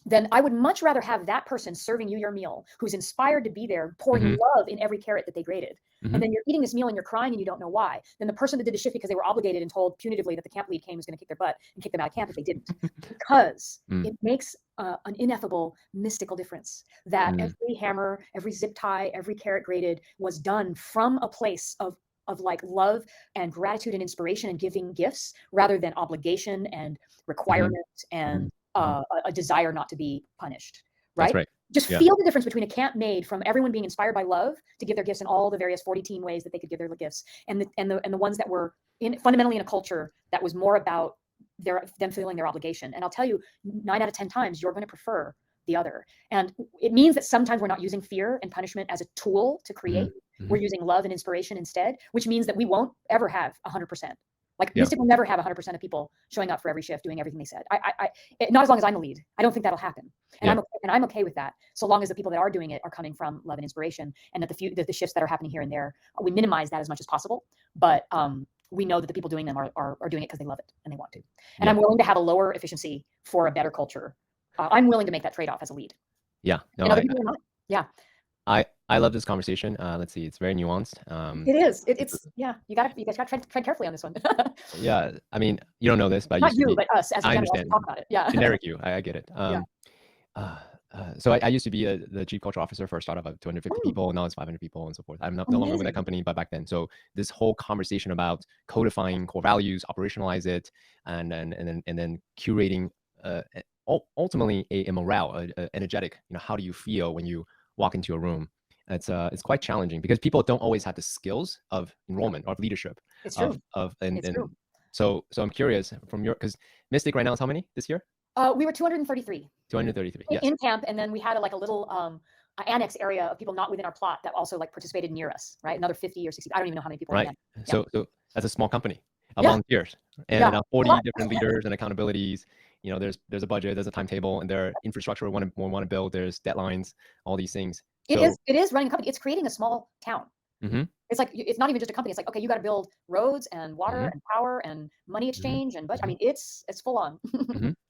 then I would much rather have that person serving you your meal, who's inspired to be there, pouring love in every carrot that they graded. And then you're eating this meal and you're crying and you don't know why. Then the person that did the shift because they were obligated and told punitively that the camp lead came was going to kick their butt and kick them out of camp if they didn't. Because it makes an ineffable mystical difference that every hammer, every zip tie, every carrot graded was done from a place of like love and gratitude and inspiration and giving gifts, rather than obligation and requirement and a desire not to be punished, right? That's right. Just feel the difference between a camp made from everyone being inspired by love to give their gifts in all the various 40 teen ways that they could give their gifts, and the ones that were fundamentally in a culture that was more about them feeling their obligation. And I'll tell you, 9 out of 10 times you're going to prefer the other. And it means that sometimes we're not using fear and punishment as a tool to create. We're using love and inspiration instead, which means that we won't ever have 100%. Like Mystic will never have 100% of people showing up for every shift, doing everything they said. Not as long as I'm the lead. I don't think that'll happen. And I'm okay with that, so long as the people that are doing it are coming from love and inspiration, and that the shifts that are happening here and there, we minimize that as much as possible. But we know that the people doing them are doing it because they love it and they want to. And I'm willing to have a lower efficiency for a better culture. I'm willing to make that trade-off as a lead. Yeah. No, and other people are not. Yeah. I love this conversation. Let's see, it's very nuanced. It is. It's you guys got to tread carefully on this one. Yeah, I mean, you don't know this, but not you, but us as a general talk about it. Yeah, generic you. I get it. So I used to be the chief culture officer for a startup of 250 people. Now it's 500 people and so forth. I'm no longer with that company, but back then. So this whole conversation about codifying core values, operationalize it, and then curating ultimately a morale, energetic. How do you feel when you walk into a room? It's quite challenging because people don't always have the skills of enrollment or of leadership. It's true. It's true. So I'm curious from because Mystic right now is how many this year? We were 233. 233. Yes. In camp, and then we had a little annex area of people not within our plot that also participated near us. Right, another 50 or 60. I don't even know how many people. Right. So that's a small company of volunteers and 40 different leaders and accountabilities. There's a budget, there's a timetable, and there are infrastructure we want to build. There's deadlines, all these things. It is running a company. It's creating a small town. It's like, it's not even just a company. It's like, okay, you got to build roads and water and power and money exchange and budget. I mean, it's full on.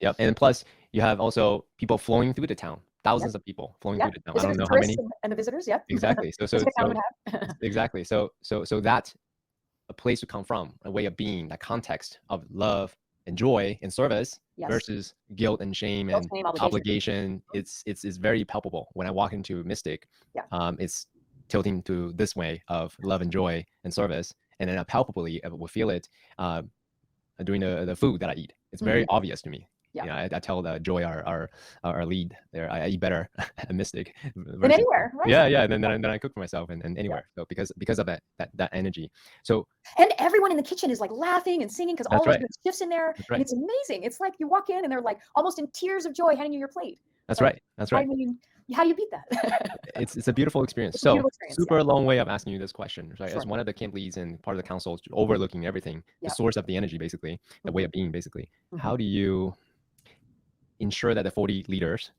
Yep. And plus you have also people flowing through the town, thousands of people flowing through the town. I don't know how many. And the visitors. Yeah. Exactly. So exactly. So that's a place to come from, a way of being, that context of love and joy and service versus guilt and shame and obligation. It's very palpable when I walk into Mystic. It's tilting to this way of love and joy and service, and then palpably I will feel it during the food that I eat. It's very obvious to me. I tell Joy, our lead there, I eat better at Mystic than anywhere, right? Yeah. And then I cook for myself and anywhere. So because of that energy. So, and everyone in the kitchen is like laughing and singing because all those shifts in there, and it's amazing. It's like you walk in and they're like almost in tears of joy handing you your plate. That's right. I mean, how do you beat that? It's a beautiful experience. Super long way of asking you this question, right? As one of the camp leads and part of the council, overlooking everything, the source of the energy, basically, the way of being, basically. How do you ensure that the 40 leaders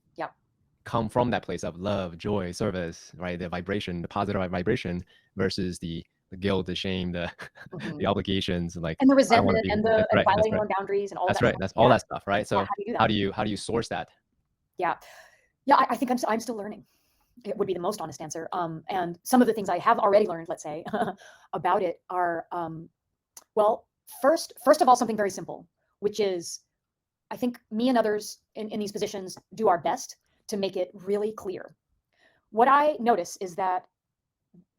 come from that place of love, joy, service, right? The vibration, the positive vibration versus the guilt, the shame, the obligations, and the resentment and the violating our boundaries and all that. That's right. That's all that stuff, right? So how do you source that? Yeah, I think I'm still learning. It would be the most honest answer. And some of the things I have already learned, let's say, about it are, well, first of all, something very simple, which is, I think me and others in these positions do our best to make it really clear. What I notice is that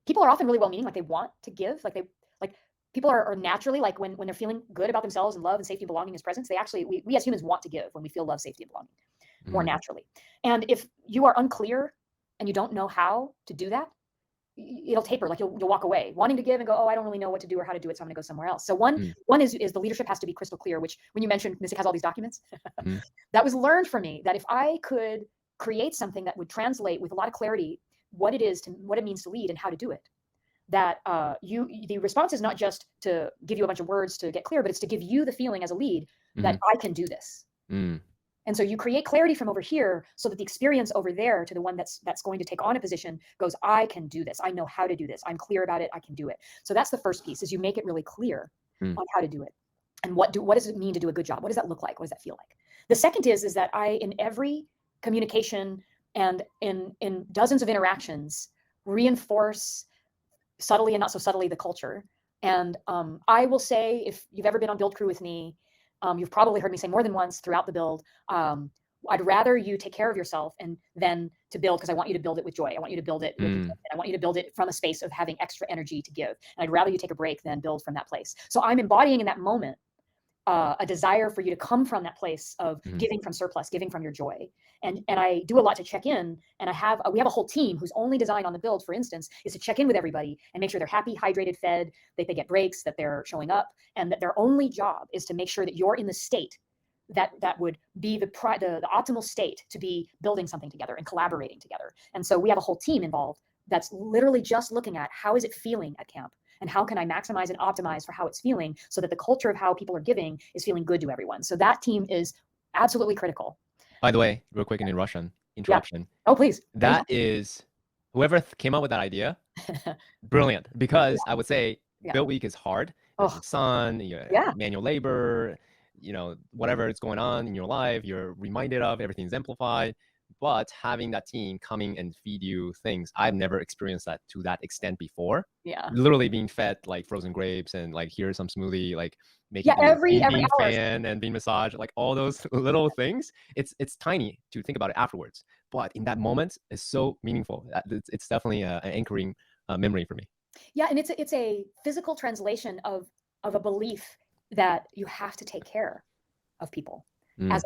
people are often really well-meaning, like they want to give, like people are naturally, like when they're feeling good about themselves and love and safety and belonging is presence, they actually, we as humans want to give when we feel love, safety, and belonging more naturally. And if you are unclear and you don't know how to do that, it'll taper, like you'll walk away wanting to give and go, oh, I don't really know what to do or how to do it, so I'm going to go somewhere else. So one is the leadership has to be crystal clear, which when you mentioned Mystic has all these documents, that was learned for me, that if I could create something that would translate with a lot of clarity what it means to lead and how to do it, that the response is not just to give you a bunch of words to get clear, but it's to give you the feeling as a lead that I can do this. And so you create clarity from over here so that the experience over there to the one that's going to take on a position goes, I can do this. I know how to do this. I'm clear about it. I can do it. So that's the first piece, is you make it really clear on how to do it. And what does it mean to do a good job? What does that look like? What does that feel like? The second is that I, in every communication and in dozens of interactions, reinforce subtly and not so subtly the culture. And I will say, if you've ever been on build crew with me, you've probably heard me say more than once throughout the build, I'd rather you take care of yourself and then to build, because I want you to build it with joy. I want you to build it with and I want you to build it from a space of having extra energy to give. And I'd rather you take a break than build from that place. So I'm embodying in that moment a desire for you to come from that place of giving from surplus, giving from your joy. And I do a lot to check in, and we have a whole team whose only design on the build, for instance, is to check in with everybody and make sure they're happy, hydrated, fed, that they get breaks, that they're showing up, and that their only job is to make sure that you're in the state that would be the optimal state to be building something together and collaborating together. And so we have a whole team involved that's literally just looking at how is it feeling at camp, and how can I maximize and optimize for how it's feeling so that the culture of how people are giving is feeling good to everyone. So that team is absolutely critical. By the way, real quick interruption. Yeah. Oh, please. That is, whoever came up with that idea, brilliant. Because I would say Build Week is hard. There's the sun, manual labor, whatever is going on in your life, you're reminded of, everything's amplified. But having that team coming and feed you things, I've never experienced that to that extent before. Yeah. Literally being fed like frozen grapes and like here's some smoothie, like making every being hour. fan and being massaged, like all those little things. It's tiny to think about it afterwards, but in that moment, it's so meaningful. It's definitely an anchoring memory for me. Yeah, and it's a physical translation of a belief that you have to take care of people as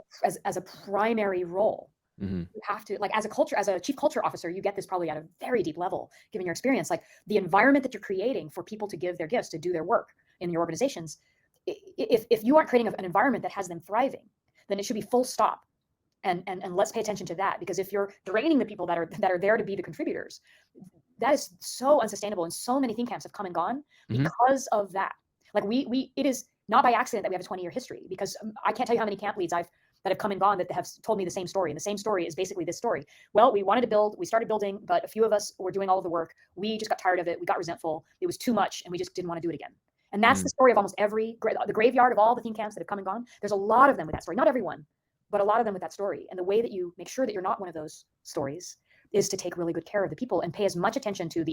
a primary role. You have to, like, as a chief culture officer, you get this probably at a very deep level, given your experience, like the environment that you're creating for people to give their gifts, to do their work in your organizations. If you aren't creating an environment that has them thriving, then it should be full stop. And let's pay attention to that, because if you're draining the people that are there to be the contributors, that is so unsustainable. And so many think camps have come and gone because of that. Like it is not by accident that we have a 20-year history, because I can't tell you how many camp leads that have come and gone that have told me the same story. And the same story is basically this story. Well, we started building, but a few of us were doing all of the work. We just got tired of it. We got resentful. It was too much, and we just didn't want to do it again. And that's the story of almost the graveyard of all the theme camps that have come and gone. There's a lot of them with that story. Not everyone, but a lot of them with that story. And the way that you make sure that you're not one of those stories is to take really good care of the people and pay as much attention to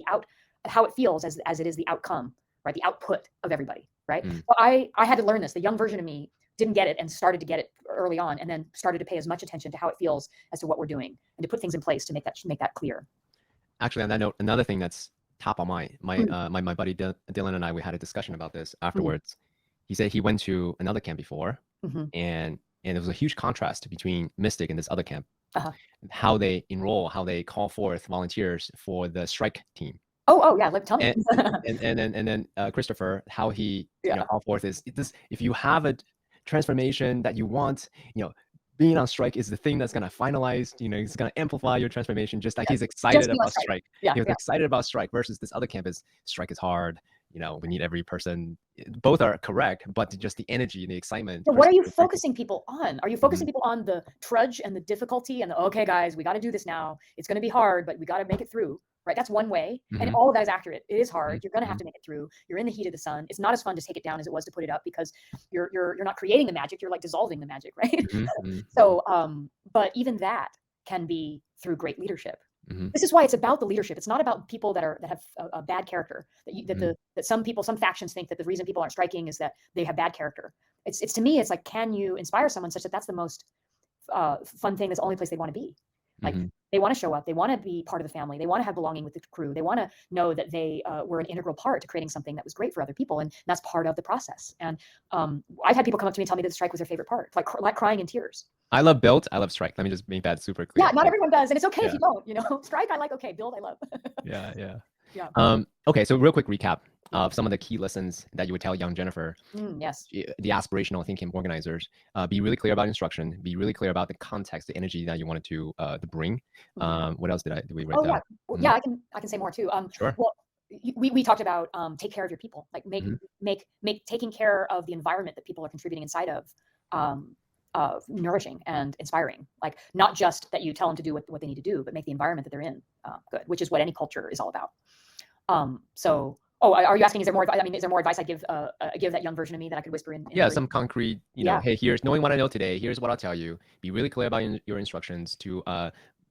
how it feels as it is the outcome, right? The output of everybody, right? So I had to learn this. The young version of me didn't get it and started to get it early on, and then started to pay as much attention to how it feels as to what we're doing, and to put things in place to make that clear. Actually, on that note, another thing that's top of mind, my buddy Dylan and I, we had a discussion about this afterwards. He said he went to another camp before, and there was a huge contrast between Mystic and this other camp. How they enroll, how they call forth volunteers for the strike team. Oh yeah, tell me. and then Christopher, how he call forth is this: if you have a transformation that you want, being on strike is the thing that's going to finalize, it's going to amplify your transformation. Just like he's excited about strike. He was excited about strike versus this other camp is strike is hard. We need every person. Both are correct, but just the energy and the excitement. So what are you focusing people on? Are you focusing people on the trudge and the difficulty and okay, guys, we got to do this now. It's going to be hard, but we got to make it through. Right, that's one way, and all of that is accurate. It is hard. You're going to have to make it through. You're in the heat of the sun. It's not as fun to take it down as it was to put it up, because you're not creating the magic. You're like dissolving the magic, right? So, but even that can be through great leadership. This is why it's about the leadership. It's not about people that have a bad character. That some factions think that the reason people aren't striking is that they have bad character. It's to me, it's like, can you inspire someone such that that's the most fun thing? That's the only place they want to be. Like they want to show up, they want to be part of the family, they want to have belonging with the crew, they want to know that they were an integral part to creating something that was great for other people, and that's part of the process. And I've had people come up to me and tell me that the strike was their favorite part, like crying in tears. I love build, I love strike. Let me just make that super clear. Yeah, not everyone does, and it's okay if you don't. Strike I like, okay, build I love. Yeah. Yeah. Okay, so real quick recap of some of the key lessons that you would tell young Jennifer, Yes. the aspirational thinking organizers. Be really clear about instruction. Be really clear about the context, the energy that you wanted to bring. What else did we write Oh down? yeah. Well, yeah, I can say more too. Sure. Well, we talked about take care of your people, like make taking care of the environment that people are contributing inside of nourishing and inspiring. Like not just that you tell them to do what they need to do, but make the environment that they're in good, which is what any culture is all about. So, are you asking? Is there more? I mean, is there more advice I give that young version of me that I could whisper in? Yeah, some concrete. Yeah. Hey, here's knowing what I know today. Here's what I'll tell you. Be really clear about your instructions to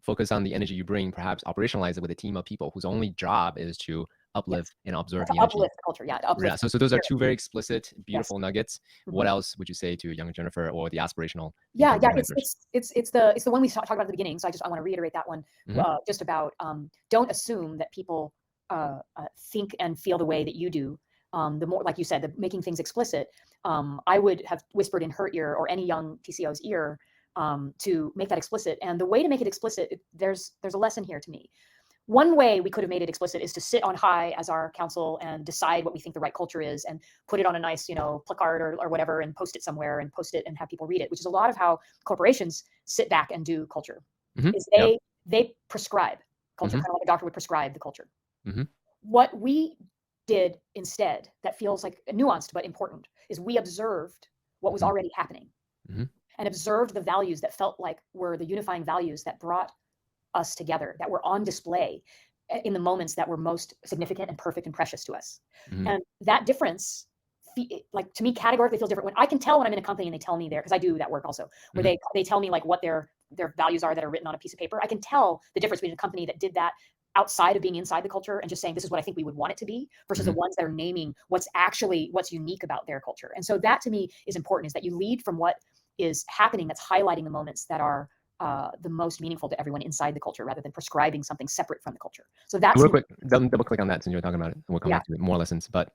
focus on the energy you bring. Perhaps operationalize it with a team of people whose only job is to uplift and observe the energy. Uplift the culture. Yeah. Yeah. So those are two very explicit, beautiful nuggets. Mhm. What else would you say to young Jennifer or the aspirational? Yeah. It's the one we talked about at the beginning. So I want to reiterate that one. Just about don't assume that people think and feel the way that you do. The more, like you said, the making things explicit. I would have whispered in her ear or any young TCO's ear to make that explicit. And the way to make it explicit, there's a lesson here to me. One way we could have made it explicit is to sit on high as our council and decide what we think the right culture is and put it on a nice, placard or whatever and post it somewhere and post it and have people read it, which is a lot of how corporations sit back and do culture. Is they prescribe culture, kind of like a doctor would prescribe the culture. What we did instead that feels like nuanced but important is we observed what was already happening and observed the values that felt like were the unifying values that brought us together, that were on display in the moments that were most significant and perfect and precious to us. And that difference, like to me, categorically feels different. When I can tell when I'm in a company and they tell me because I do that work also, where they tell me like what their values are that are written on a piece of paper. I can tell the difference between a company that did that outside of being inside the culture and just saying this is what I think we would want it to be versus the ones that are naming what's unique about their culture. And so that to me is important, is that you lead from what is happening that's highlighting the moments that are the most meaningful to everyone inside the culture rather than prescribing something separate from the culture. So that's real quick, double click on that since you're talking about it. We'll come back to more lessons. But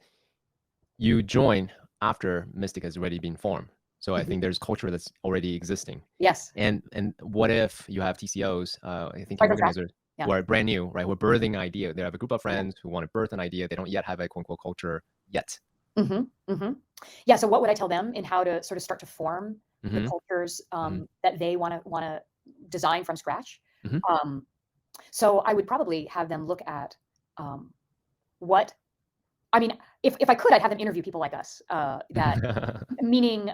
you join after Mystic has already been formed. So I think there's culture that's already existing. Yes. And what if you have TCOs, I think organizers who are brand new, right? Who are birthing an idea. They have a group of friends who want to birth an idea. They don't yet have a quote unquote culture yet. Yeah. So what would I tell them in how to sort of start to form the cultures that they want to design from scratch? So I would probably have them look at what, I mean, if I could, I'd have them interview people like us, that meaning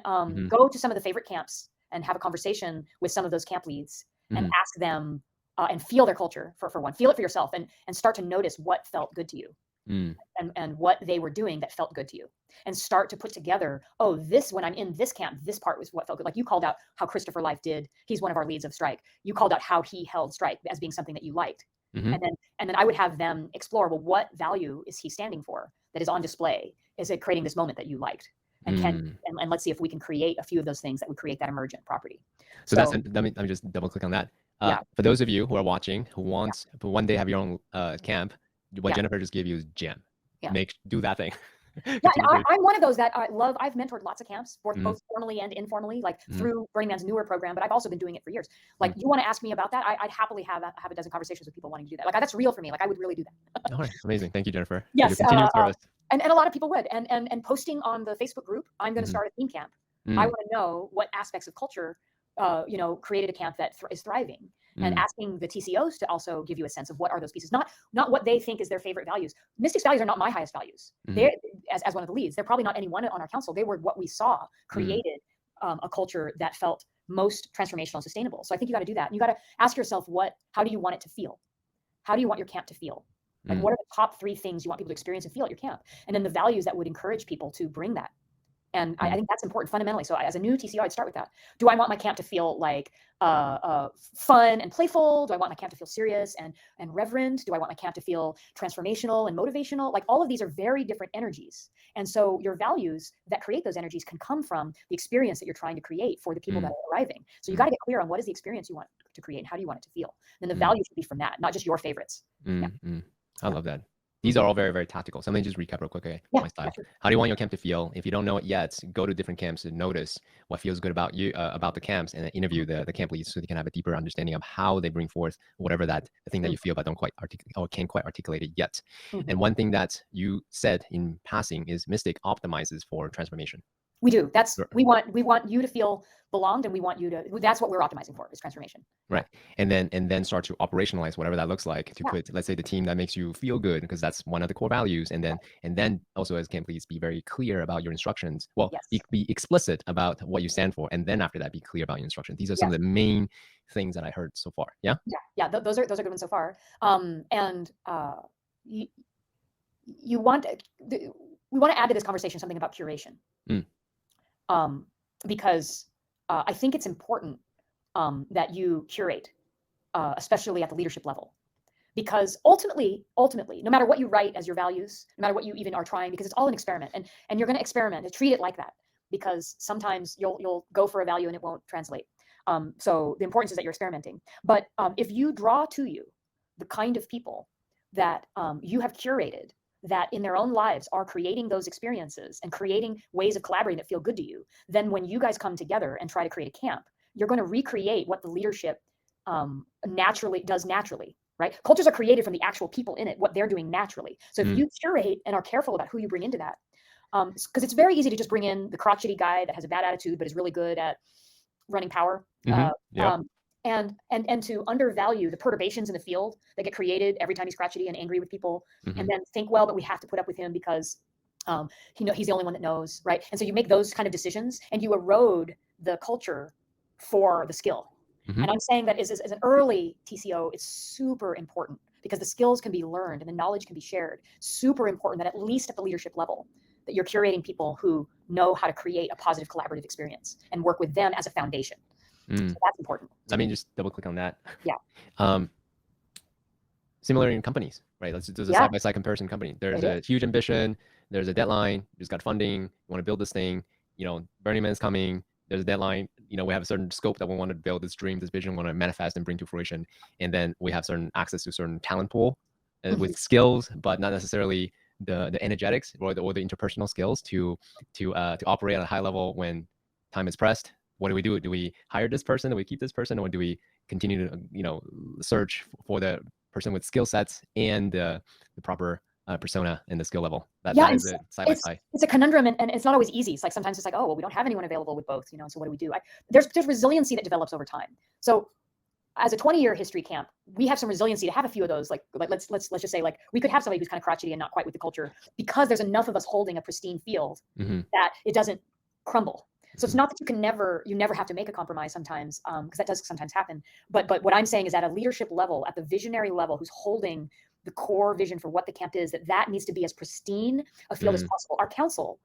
go to some of the favorite camps and have a conversation with some of those camp leads and ask them and feel their culture for one, feel it for yourself and start to notice what felt good to you and what they were doing that felt good to you and start to put together, when I'm in this camp, this part was what felt good. Like you called out how Christopher Life did. He's one of our leads of Strike. You called out how he held Strike as being something that you liked. And then I would have them explore, well, what value is he standing for that is on display? Is it creating this moment that you liked? And and let's see if we can create a few of those things that would create that emergent property. So let me just double click on that. For those of you who are watching, who wants to one day have your own camp, what Jennifer just gave you is gem. Do that thing. I'm one of those that I love. I've mentored lots of camps, both formally and informally, like through Burning Man's newer program, but I've also been doing it for years. Like you want to ask me about that, I'd happily have a dozen conversations with people wanting to do that. Like that's real for me. Like I would really do that. All right, amazing. Thank you, Jennifer. Yes, continued service. And a lot of people would. And posting on the Facebook group, I'm going to start a theme camp. I want to know what aspects of culture, created a camp that is thriving. And asking the TCOs to also give you a sense of what are those pieces, not what they think is their favorite values. Mystic's values are not my highest values. They're as one of the leads. They're probably not anyone on our council. They were what we saw created a culture that felt most transformational and sustainable. So I think you got to do that. And you got to ask yourself, how do you want it to feel? How do you want your camp to feel? Like what are the top 3 things you want people to experience and feel at your camp? And then the values that would encourage people to bring that. And I think that's important fundamentally. So as a new TCO, I'd start with that. Do I want my camp to feel like fun and playful? Do I want my camp to feel serious and reverent? Do I want my camp to feel transformational and motivational? Like all of these are very different energies. And so your values that create those energies can come from the experience that you're trying to create for the people that are arriving. So you got to get clear on what is the experience you want to create and how do you want it to feel. And then the value should be from that, not just your favorites. I love that. These are all very, very tactical. So let me just recap real quick, okay? Yeah, My style. sure. How do you want your camp to feel? If you don't know it yet, go to different camps and notice what feels good about you, about the camps, and then interview the camp leads so you can have a deeper understanding of how they bring forth whatever the thing that you feel but don't quite articulate or can't quite articulate it yet. And one thing that you said in passing is Mystic optimizes for transformation. We do. We want you to feel belonged, and we want you to. That's what we're optimizing for, is transformation. Right. And then start to operationalize whatever that looks like to put, let's say, the team that makes you feel good, because that's one of the core values. And then also, as camp leads, be very clear about your instructions. Well, be explicit about what you stand for, and then after that, be clear about your instructions. These are some of the main things that I heard so far. Yeah. Yeah. Those are good ones so far. We want to add to this conversation something about curation. Because I think it's important that you curate, especially at the leadership level, because ultimately, no matter what you write as your values, no matter what you even are trying, because it's all an experiment, and you're going to experiment and treat it like that, because sometimes you'll go for a value and it won't translate. So the importance is that you're experimenting. But if you draw to you the kind of people that you have curated, that in their own lives are creating those experiences and creating ways of collaborating that feel good to you, then when you guys come together and try to create a camp, you're going to recreate what the leadership does naturally, right? Cultures are created from the actual people in it, what they're doing naturally. So if you curate and are careful about who you bring into that, because it's very easy to just bring in the crotchety guy that has a bad attitude but is really good at running power. And to undervalue the perturbations in the field that get created every time he's crotchety and angry with people, and then think, well, but we have to put up with him because he's the only one that knows, right? And so you make those kind of decisions and you erode the culture for the skill. And I'm saying that as an early TCO, it's super important, because the skills can be learned and the knowledge can be shared. Super important that at least at the leadership level, that you're curating people who know how to create a positive collaborative experience and work with them as a foundation. So that's important. Let me just double click on that. Yeah. Similar in companies, right? Let's do a side-by-side comparison company. There's a huge ambition. There's a deadline. You just got funding. You want to build this thing. Burning Man's coming. There's a deadline. We have a certain scope that we want to build this dream, this vision, we want to manifest and bring to fruition. And then we have certain access to certain talent pool with skills, but not necessarily the energetics or the interpersonal skills to operate at a high level when time is pressed. What do we do? Do we hire this person? Do we keep this person? Or do we continue to, search for the person with skill sets and the proper persona and the skill level? That is a side by side. It's a conundrum, and it's not always easy. It's like sometimes it's like, oh, well, we don't have anyone available with both, so what do we do? There's resiliency that develops over time. So as a 20-year history camp, we have some resiliency to have a few of those. Like let's just say, like, we could have somebody who's kind of crotchety and not quite with the culture, because there's enough of us holding a pristine field that it doesn't crumble. So it's not that you never have to make a compromise sometimes, because that does sometimes happen. But what I'm saying is, at a leadership level, at the visionary level, who's holding the core vision for what the camp is, that needs to be as pristine a field as possible. Our council,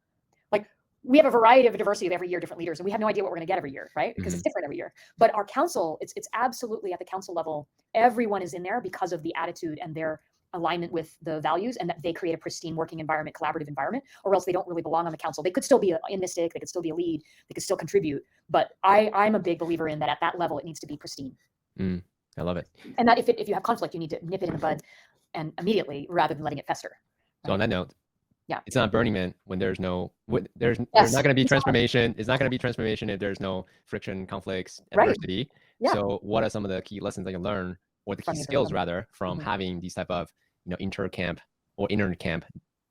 like, we have a variety of diversity of every year, different leaders, and we have no idea what we're going to get every year, right? Because it's different every year. But our council, it's absolutely at the council level, everyone is in there because of the attitude and their alignment with the values, and that they create a pristine working environment, collaborative environment, or else they don't really belong on the council. They could still be in Mystic, they could still be a lead, they could still contribute. But I'm a big believer in that at that level, it needs to be pristine. I love it. And that if you have conflict, you need to nip it in the bud and immediately, rather than letting it fester. So on that note, it's not Burning Man when there's not going to be transformation. It's not going to be transformation if there's no friction, conflicts, adversity. So what are some of the key lessons that you learn, or the key skills rather, from having these type of inter-camp or inter-camp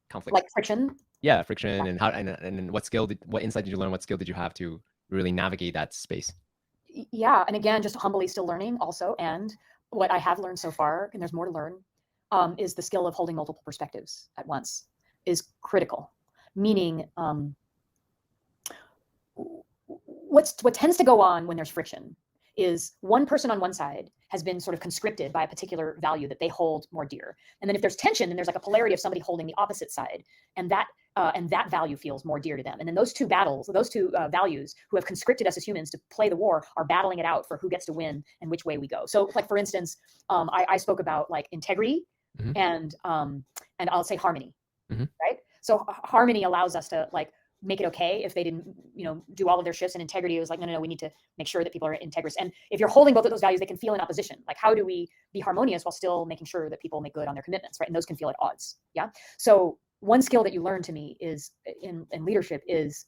conflicts? Like friction? Yeah, friction. And how and what insight did you learn? What skill did you have to really navigate that space? Yeah, and again, just humbly still learning also. And what I have learned so far, and there's more to learn, is the skill of holding multiple perspectives at once is critical. Meaning, what tends to go on when there's friction is one person on one side has been sort of conscripted by a particular value that they hold more dear. And then if there's tension, then there's like a polarity of somebody holding the opposite side, and that value feels more dear to them. And then those two values who have conscripted us as humans to play the war are battling it out for who gets to win and which way we go. So, like, for instance, I spoke about like integrity and I'll say harmony, right? So harmony allows us to, like, make it okay if they didn't, do all of their shifts, and integrity was like, no, we need to make sure that people are integrous. And if you're holding both of those values, they can feel in opposition. Like, how do we be harmonious while still making sure that people make good on their commitments, right? And those can feel at odds. Yeah. So one skill that you learn to me is in leadership is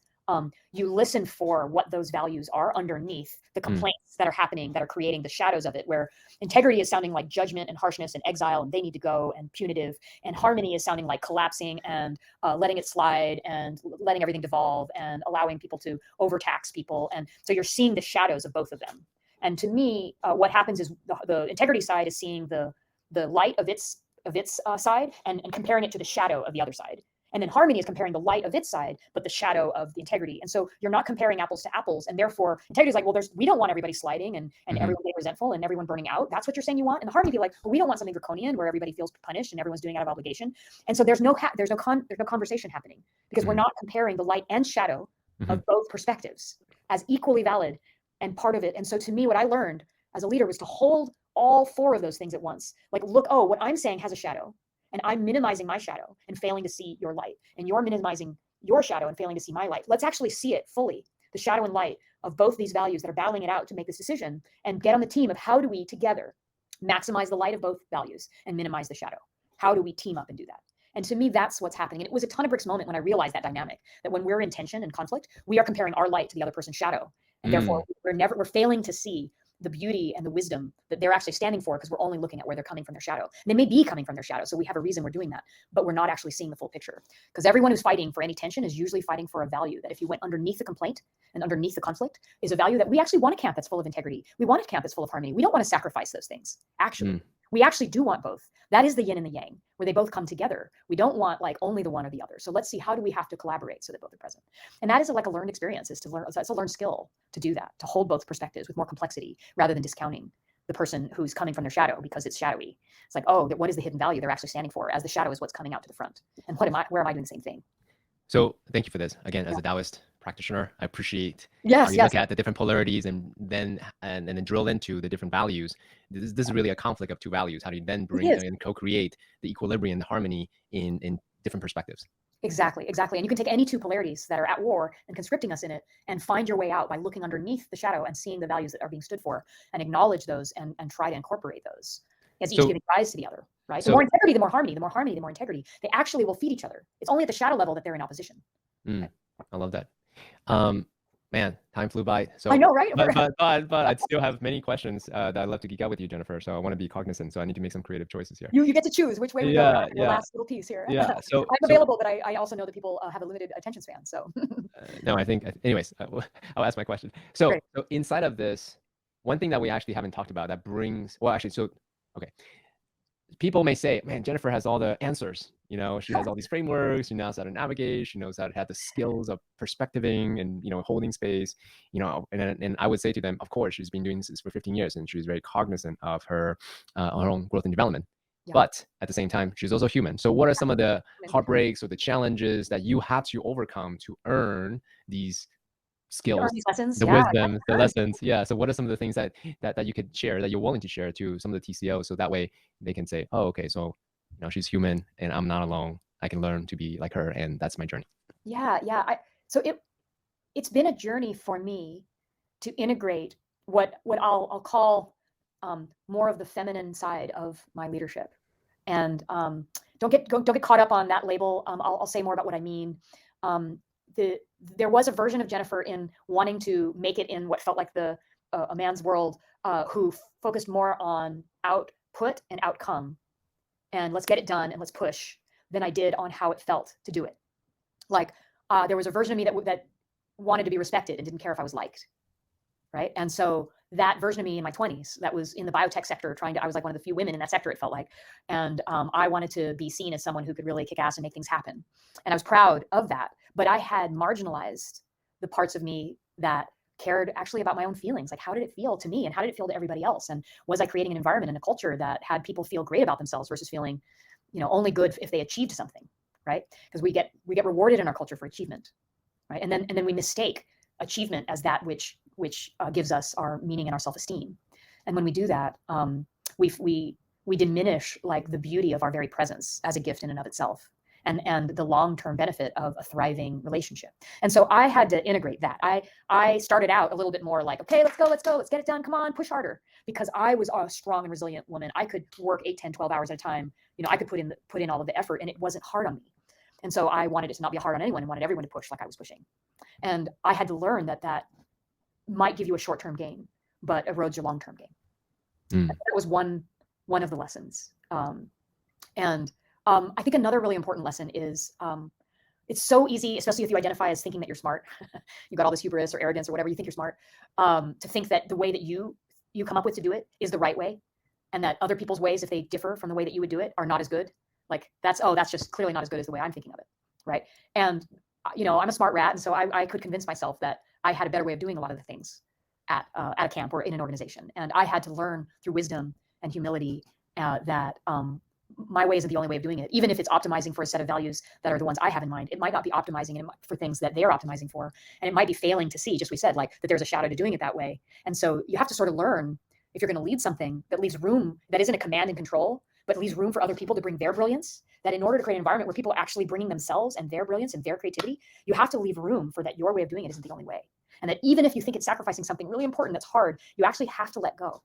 you listen for what those values are underneath the complaints that are happening, that are creating the shadows of it, where integrity is sounding like judgment and harshness and exile and they need to go and punitive, and harmony is sounding like collapsing and letting it slide and letting everything devolve and allowing people to overtax people. And so you're seeing the shadows of both of them. And to me, what happens is the integrity side is seeing the light of its side and comparing it to the shadow of the other side. And then harmony is comparing the light of its side, but the shadow of the integrity. And so you're not comparing apples to apples. And therefore integrity is like, well, we don't want everybody sliding and everyone getting resentful and everyone burning out. That's what you're saying you want. And the harmony be like, well, we don't want something draconian where everybody feels punished and everyone's doing it out of obligation. And so there's no conversation happening, because we're not comparing the light and shadow of both perspectives as equally valid and part of it. And so to me, what I learned as a leader was to hold all four of those things at once. Like, look, oh, what I'm saying has a shadow, and I'm minimizing my shadow and failing to see your light. And you're minimizing your shadow and failing to see my light. Let's actually see it fully, the shadow and light of both these values that are battling it out to make this decision, and get on the team of how do we together maximize the light of both values and minimize the shadow? How do we team up and do that? And to me, that's what's happening. And it was a ton of bricks moment when I realized that dynamic, that when we're in tension and conflict, we are comparing our light to the other person's shadow. And therefore we're failing to see the beauty and the wisdom that they're actually standing for, because we're only looking at where they're coming from their shadow. And they may be coming from their shadow, so we have a reason we're doing that, but we're not actually seeing the full picture. Because everyone who's fighting for any tension is usually fighting for a value that, if you went underneath the complaint and underneath the conflict, is a value that we actually want a camp that's full of integrity. We want a camp that's full of harmony. We don't want to sacrifice those things. Actually, we actually do want both. That is the yin and the yang, where they both come together. We don't want like only the one or the other. So let's see, how do we have to collaborate so that both are present? And that is like a learned experience, it's a learned skill to do that, to hold both perspectives with more complexity rather than discounting the person who's coming from their shadow because it's shadowy. It's like, oh, what is the hidden value they're actually standing for, as the shadow is what's coming out to the front? And where am I doing the same thing? So thank you for this. Again, as a Taoist practitioner, I appreciate how you look at the different polarities and then drill into the different values. This is really a conflict of two values. How do you then bring and co-create the equilibrium and the harmony in different perspectives? Exactly. And you can take any two polarities that are at war and conscripting us in it and find your way out by looking underneath the shadow and seeing the values that are being stood for, and acknowledge those and try to incorporate those as each giving rise to the other, right? The more integrity, the more harmony, the more harmony, the more integrity. They actually will feed each other. It's only at the shadow level that they're in opposition. Right? I love that. Man, time flew by. So I know, right? But I still have many questions that I'd love to geek out with you, Jennifer. So I want to be cognizant. So I need to make some creative choices here. You get to choose which way we go. The last little piece here. Yeah. So I'm available, but I also know that people have a limited attention span. So no, I think, anyways, I'll ask my question. So inside of this, one thing that we actually haven't talked about that brings, well, actually, okay. People may say, man, Jennifer has all the answers. She has all these frameworks. She knows how to navigate. She knows how to have the skills of perspectiving and, holding space, and I would say to them, of course, she's been doing this for 15 years and she's very cognizant of her own growth and development. Yeah. But at the same time, she's also human. So what are some of the heartbreaks or the challenges that you had to overcome to earn these skills, the wisdom, the lessons? Yeah. So what are some of the things that you could share, that you're willing to share to some of the TCOs, so that way they can say, oh, okay, so she's human and I'm not alone. I can learn to be like her, and that's my journey. Yeah. So it's been a journey for me to integrate what I'll call more of the feminine side of my leadership. And don't get caught up on that label. I'll say more about what I mean. There was a version of Jennifer in wanting to make it in what felt like a man's world, who focused more on output and outcome, and let's get it done and let's push, than I did on how it felt to do it. Like there was a version of me that wanted to be respected and didn't care if I was liked, right? And so that version of me in my 20s, that was in the biotech sector, I was like one of the few women in that sector, it felt like. And I wanted to be seen as someone who could really kick ass and make things happen. And I was proud of that. But I had marginalized the parts of me that cared actually about my own feelings. Like, how did it feel to me and how did it feel to everybody else? And was I creating an environment and a culture that had people feel great about themselves versus feeling, only good if they achieved something, right? Because we get rewarded in our culture for achievement, right? And then we mistake achievement as that which gives us our meaning and our self-esteem. And when we do that, we diminish like the beauty of our very presence as a gift in and of itself. and the long-term benefit of a thriving relationship. And so I had to integrate that. I started out a little bit more like, okay, let's go, let's get it done. Come on, push harder, because I was a strong and resilient woman. I could work 8, 10, 12 hours at a time. I could put in all of the effort, and it wasn't hard on me. And so I wanted it to not be hard on anyone and wanted everyone to push like I was pushing. And I had to learn that might give you a short-term gain, but erodes your long-term gain. That was one of the lessons. I think another really important lesson is it's so easy, especially if you identify as thinking that you're smart, you've got all this hubris or arrogance or whatever, you think you're smart, to think that the way that you come up with to do it is the right way, and that other people's ways, if they differ from the way that you would do it, are not as good. Like that's just clearly not as good as the way I'm thinking of it, right? And I'm a smart rat, and so I could convince myself that I had a better way of doing a lot of the things at a camp or in an organization, and I had to learn through wisdom and humility that my way isn't the only way of doing it. Even if it's optimizing for a set of values that are the ones I have in mind, it might not be optimizing for things that they're optimizing for. And it might be failing to see, just we said, like that there's a shadow to doing it that way. And so you have to sort of learn, if you're going to lead something that leaves room, that isn't a command and control, but leaves room for other people to bring their brilliance, that in order to create an environment where people are actually bringing themselves and their brilliance and their creativity, you have to leave room for that your way of doing it isn't the only way. And that even if you think it's sacrificing something really important that's hard, you actually have to let go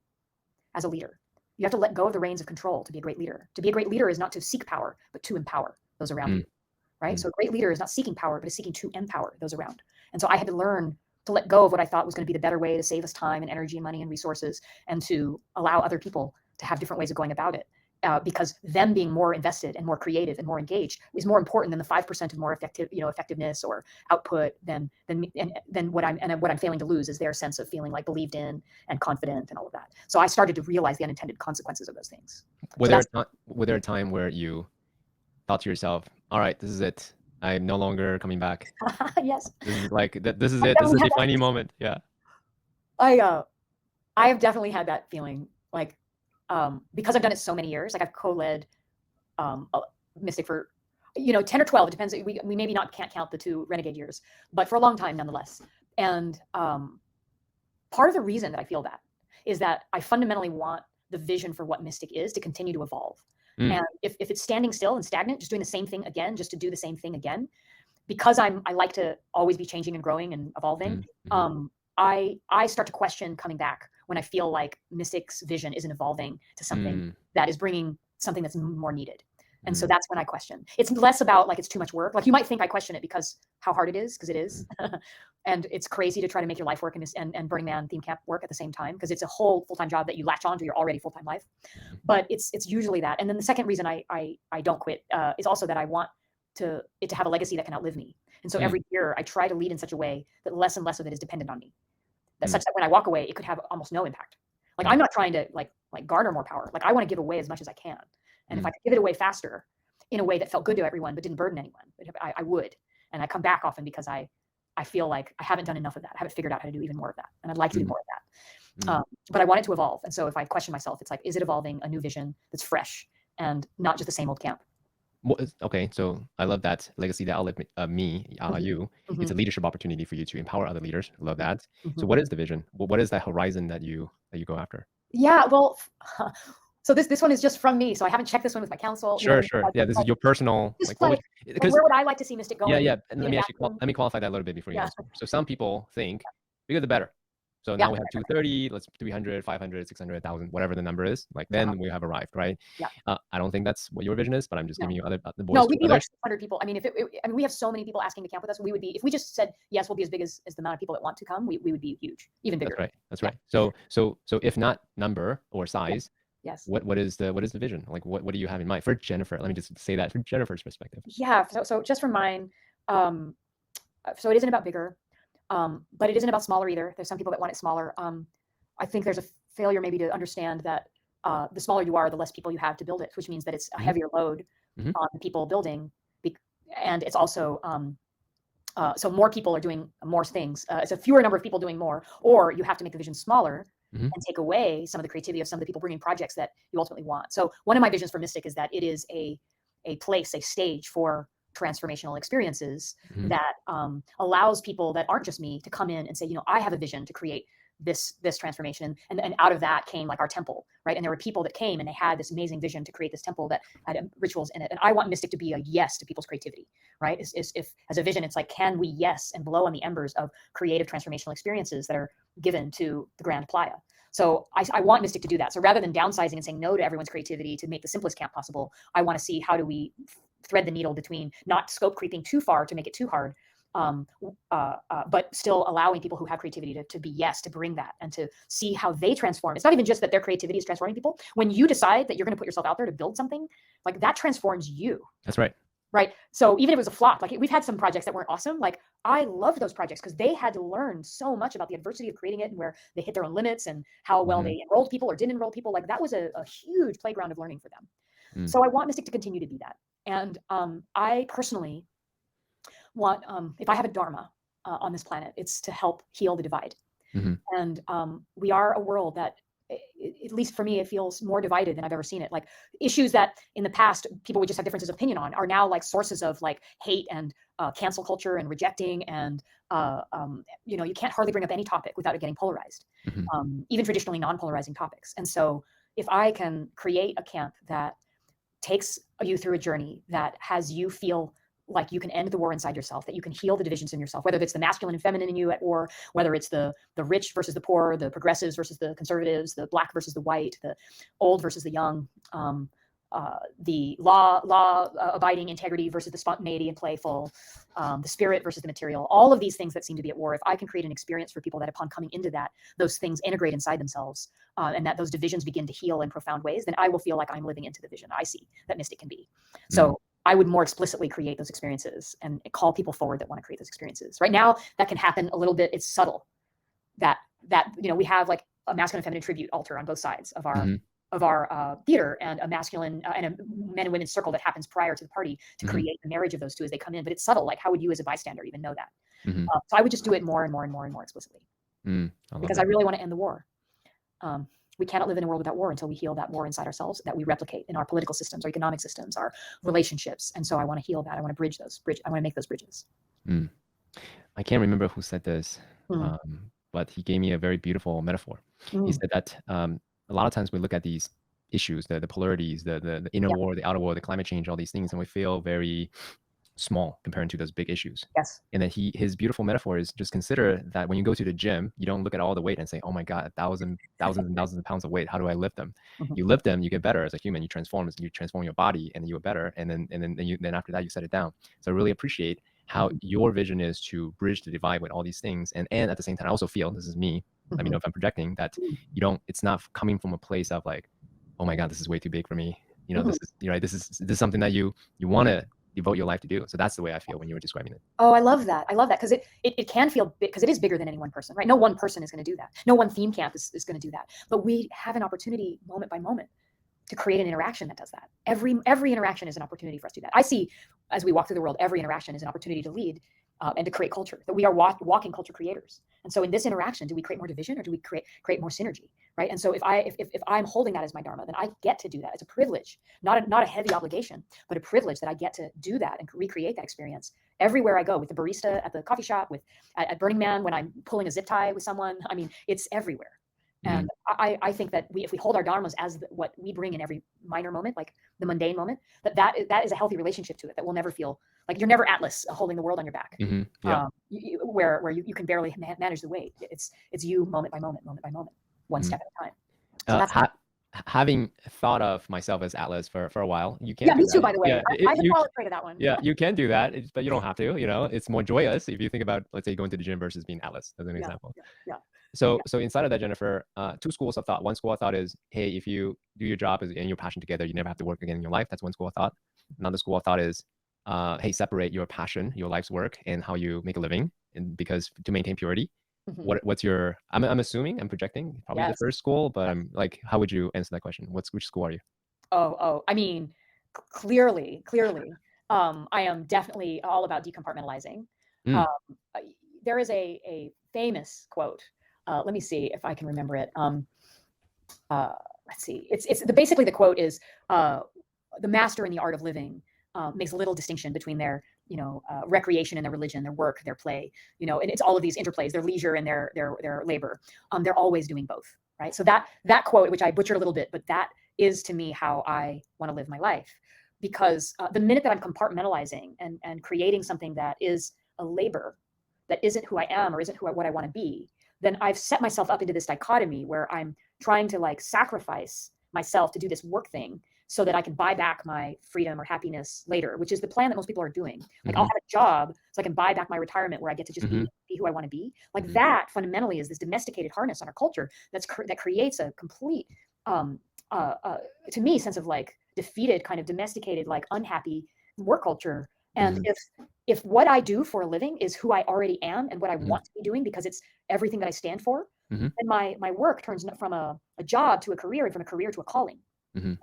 as a leader. You have to let go of the reins of control to be a great leader. To be a great leader is not to seek power, but to empower those around you, right? So a great leader is not seeking power, but is seeking to empower those around. And so I had to learn to let go of what I thought was going to be the better way to save us time and energy and money and resources, and to allow other people to have different ways of going about it. Because them being more invested and more creative and more engaged is more important than the 5% of more effectiveness or output than what I'm failing to lose is their sense of feeling like believed in and confident and all of that. So I started to realize the unintended consequences of those things. Was there a time where you thought to yourself, all right, this is it, I'm no longer coming back? Yes. This is like this is it. This is a defining moment. Yeah. I have definitely had that feeling, like because I've done it so many years. Like I've co-led a Mystic for 10 or 12. It depends. We maybe can't count the 2 renegade years, but for a long time nonetheless. And part of the reason that I feel that is that I fundamentally want the vision for what Mystic is to continue to evolve. And if it's standing still and stagnant, just doing the same thing again, just to do the same thing again, because I like to always be changing and growing and evolving, I start to question coming back when I feel like Mystic's vision isn't evolving to something that is bringing something that's more needed. And so that's when I question. It's less about like it's too much work. Like you might think I question it because how hard it is, because it is. And it's crazy to try to make your life work and Burning Man theme camp work at the same time, because it's a whole full-time job that you latch onto your already full-time life. But it's usually that. And then the second reason I don't quit is also that I want it to have a legacy that can outlive me. And so every year I try to lead in such a way that less and less of it is dependent on me. That's such that when I walk away, it could have almost no impact. Like I'm not trying to like garner more power. Like I want to give away as much as I can. And if I could give it away faster in a way that felt good to everyone, but didn't burden anyone, I would. And I come back often because I feel like I haven't done enough of that. I haven't figured out how to do even more of that. And I'd like to do more of that. But I want it to evolve. And so if I question myself, it's like, is it evolving a new vision that's fresh and not just the same old camp? Okay, so I love that legacy that outlived you. It's a leadership opportunity for you to empower other leaders. Love that. So what is the vision? What is that horizon that you go after? Yeah, well, so this one is just from me. So I haven't checked this one with my counsel. Sure. Yeah, this is your personal. Where would I like to see Mystic going? Yeah. And let me qualify that a little bit before you answer. So some people think bigger the better. So now we have 230, let's 300, 500, 600, 1,000, whatever the number is. Like then we have arrived, right? Yeah. I don't think that's what your vision is, but I'm just giving you the voice. No, we'd be like 600 people. I mean, we have so many people asking to camp with us. We would be, if we just said yes, we'll be as big as the amount of people that want to come. We would be huge, even bigger. That's right. So if not number or size, yes. What is the vision? Like what do you have in mind for Jennifer? Let me just say that from Jennifer's perspective. Yeah. So just from mine, so it isn't about bigger. But it isn't about smaller either. There's some people that want it smaller. I think there's a failure maybe to understand that the smaller you are, the less people you have to build it, which means that it's a heavier load on the people building. And it's also, so more people are doing more things. It's a fewer number of people doing more, or you have to make the vision smaller and take away some of the creativity of some of the people bringing projects that you ultimately want. So one of my visions for Mystic is that it is a place, a stage for transformational experiences that allows people that aren't just me to come in and say, I have a vision to create this transformation. And out of that came like our temple, right? And there were people that came and they had this amazing vision to create this temple that had rituals in it. And I want Mystic to be a yes to people's creativity, right? If as a vision, it's like, can we yes and blow on the embers of creative transformational experiences that are given to the Grand Playa? So I want Mystic to do that. So rather than downsizing and saying no to everyone's creativity to make the simplest camp possible, I want to see how do we thread the needle between not scope creeping too far to make it too hard, but still allowing people who have creativity to be yes, to bring that and to see how they transform. It's not even just that their creativity is transforming people. When you decide that you're going to put yourself out there to build something, like that transforms you. That's right. Right. So even if it was a flop, like we've had some projects that weren't awesome. Like I loved those projects because they had to learn so much about the adversity of creating it and where they hit their own limits and how well they enrolled people or didn't enroll people. Like that was a huge playground of learning for them. So I want Mystic to continue to be that. And I personally want, if I have a dharma on this planet, it's to help heal the divide. And we are a world that, at least for me, it feels more divided than I've ever seen it. Like issues that in the past people would just have differences of opinion on are now like sources of like hate and cancel culture and rejecting. And you can't hardly bring up any topic without it getting polarized, even traditionally non-polarizing topics. And so if I can create a camp that takes you through a journey that has you feel like you can end the war inside yourself, that you can heal the divisions in yourself, whether it's the masculine and feminine in you at war, whether it's the rich versus the poor, the progressives versus the conservatives, the black versus the white, the old versus the young, the law abiding integrity versus the spontaneity and playful, the spirit versus the material, all of these things that seem to be at war. If I can create an experience for people that upon coming into that, those things integrate inside themselves, and that those divisions begin to heal in profound ways, then I will feel like I'm living into the vision I see that Mystic can be. So I would more explicitly create those experiences and call people forward that want to create those experiences. Right now, that can happen a little bit. It's subtle that we have like a masculine and feminine tribute altar on both sides of our theater, and a masculine and a men and women circle that happens prior to the party to create the marriage of those two as they come in. But it's subtle. Like, how would you as a bystander even know that? So I would just do it more and more and more and more explicitly, because I really want to end the war. We cannot live in a world without war until we heal that war inside ourselves that we replicate in our political systems, our economic systems, our relationships. And so I want to heal that. I want to bridge those. I want to make those bridges. I can't remember who said this, but he gave me a very beautiful metaphor. He said that a lot of times we look at these issues, the polarities, the inner war, the outer war, the climate change, all these things, and we feel very small compared to those big issues. Yes. And then his beautiful metaphor is just consider that when you go to the gym, you don't look at all the weight and say, oh my God, thousands and thousands of pounds of weight. How do I lift them? You lift them, you get better as a human, you transform your body, and you get better. And then after that, you set it down. So I really appreciate how your vision is to bridge the divide with all these things. And at the same time, I also feel, this is me, let me know if I'm projecting, that it's not coming from a place of like, oh my God, this is way too big for me. This is something that you want to devote your life to do. So that's the way I feel when you were describing it. Oh, I love that. Because it can feel big, because it is bigger than any one person, right? No one person is going to do that. No one theme camp is going to do that. But we have an opportunity moment by moment to create an interaction that does that. Every interaction is an opportunity for us to do that. I see, as we walk through the world, every interaction is an opportunity to lead and to create culture, that we are walking culture creators. And so in this interaction, do we create more division or do we create more synergy, right? And so if I'm holding that as my dharma, then I get to do that. It's a privilege, not a heavy obligation, but a privilege that I get to do that and recreate that experience everywhere I go, with the barista at the coffee shop, at Burning Man, when I'm pulling a zip tie with someone. I mean, it's everywhere. And I think that if we hold our dharmas as what we bring in every minor moment, like the mundane moment, that is a healthy relationship to it, that will never feel like you're never Atlas holding the world on your back, where you can barely manage the weight. It's you moment by moment, one step at a time. So that's having thought of myself as Atlas for a while, you can. Yeah, me too, by the way. I have qualified that one. Yeah, you can do that, but you don't have to. It's more joyous if you think about, let's say, going to the gym versus being Atlas as an example. Yeah. So inside of that, Jennifer, two schools of thought. One school of thought is, hey, if you do your job and your passion together, you never have to work again in your life. That's one school of thought. Another school of thought is, hey, separate your passion, your life's work, and how you make a living, and because to maintain purity. What's your? I'm assuming, I'm projecting probably the first school, but I'm like, how would you answer that question? Which school are you? Oh, I mean, clearly, I am definitely all about decompartmentalizing. There is a famous quote. Let me see if I can remember it. Let's see. It's basically the quote is, the master in the art of living makes little distinction between their, recreation and their religion, their work, their play, and it's all of these interplays, their leisure and their labor. They're always doing both, right? So that quote, which I butchered a little bit, but that is to me how I want to live my life, because the minute that I'm compartmentalizing and creating something that is a labor, that isn't who I am or isn't what I want to be, then I've set myself up into this dichotomy where I'm trying to like sacrifice myself to do this work thing so that I can buy back my freedom or happiness later, which is the plan that most people are doing. Like, I'll have a job so I can buy back my retirement where I get to just be who I want to be. Like, that fundamentally is this domesticated harness on our culture that creates a complete, to me, sense of like defeated, kind of domesticated, like unhappy work culture. And if what I do for a living is who I already am and what I want to be doing because it's everything that I stand for, then my work turns from a job to a career, and from a career to a calling. And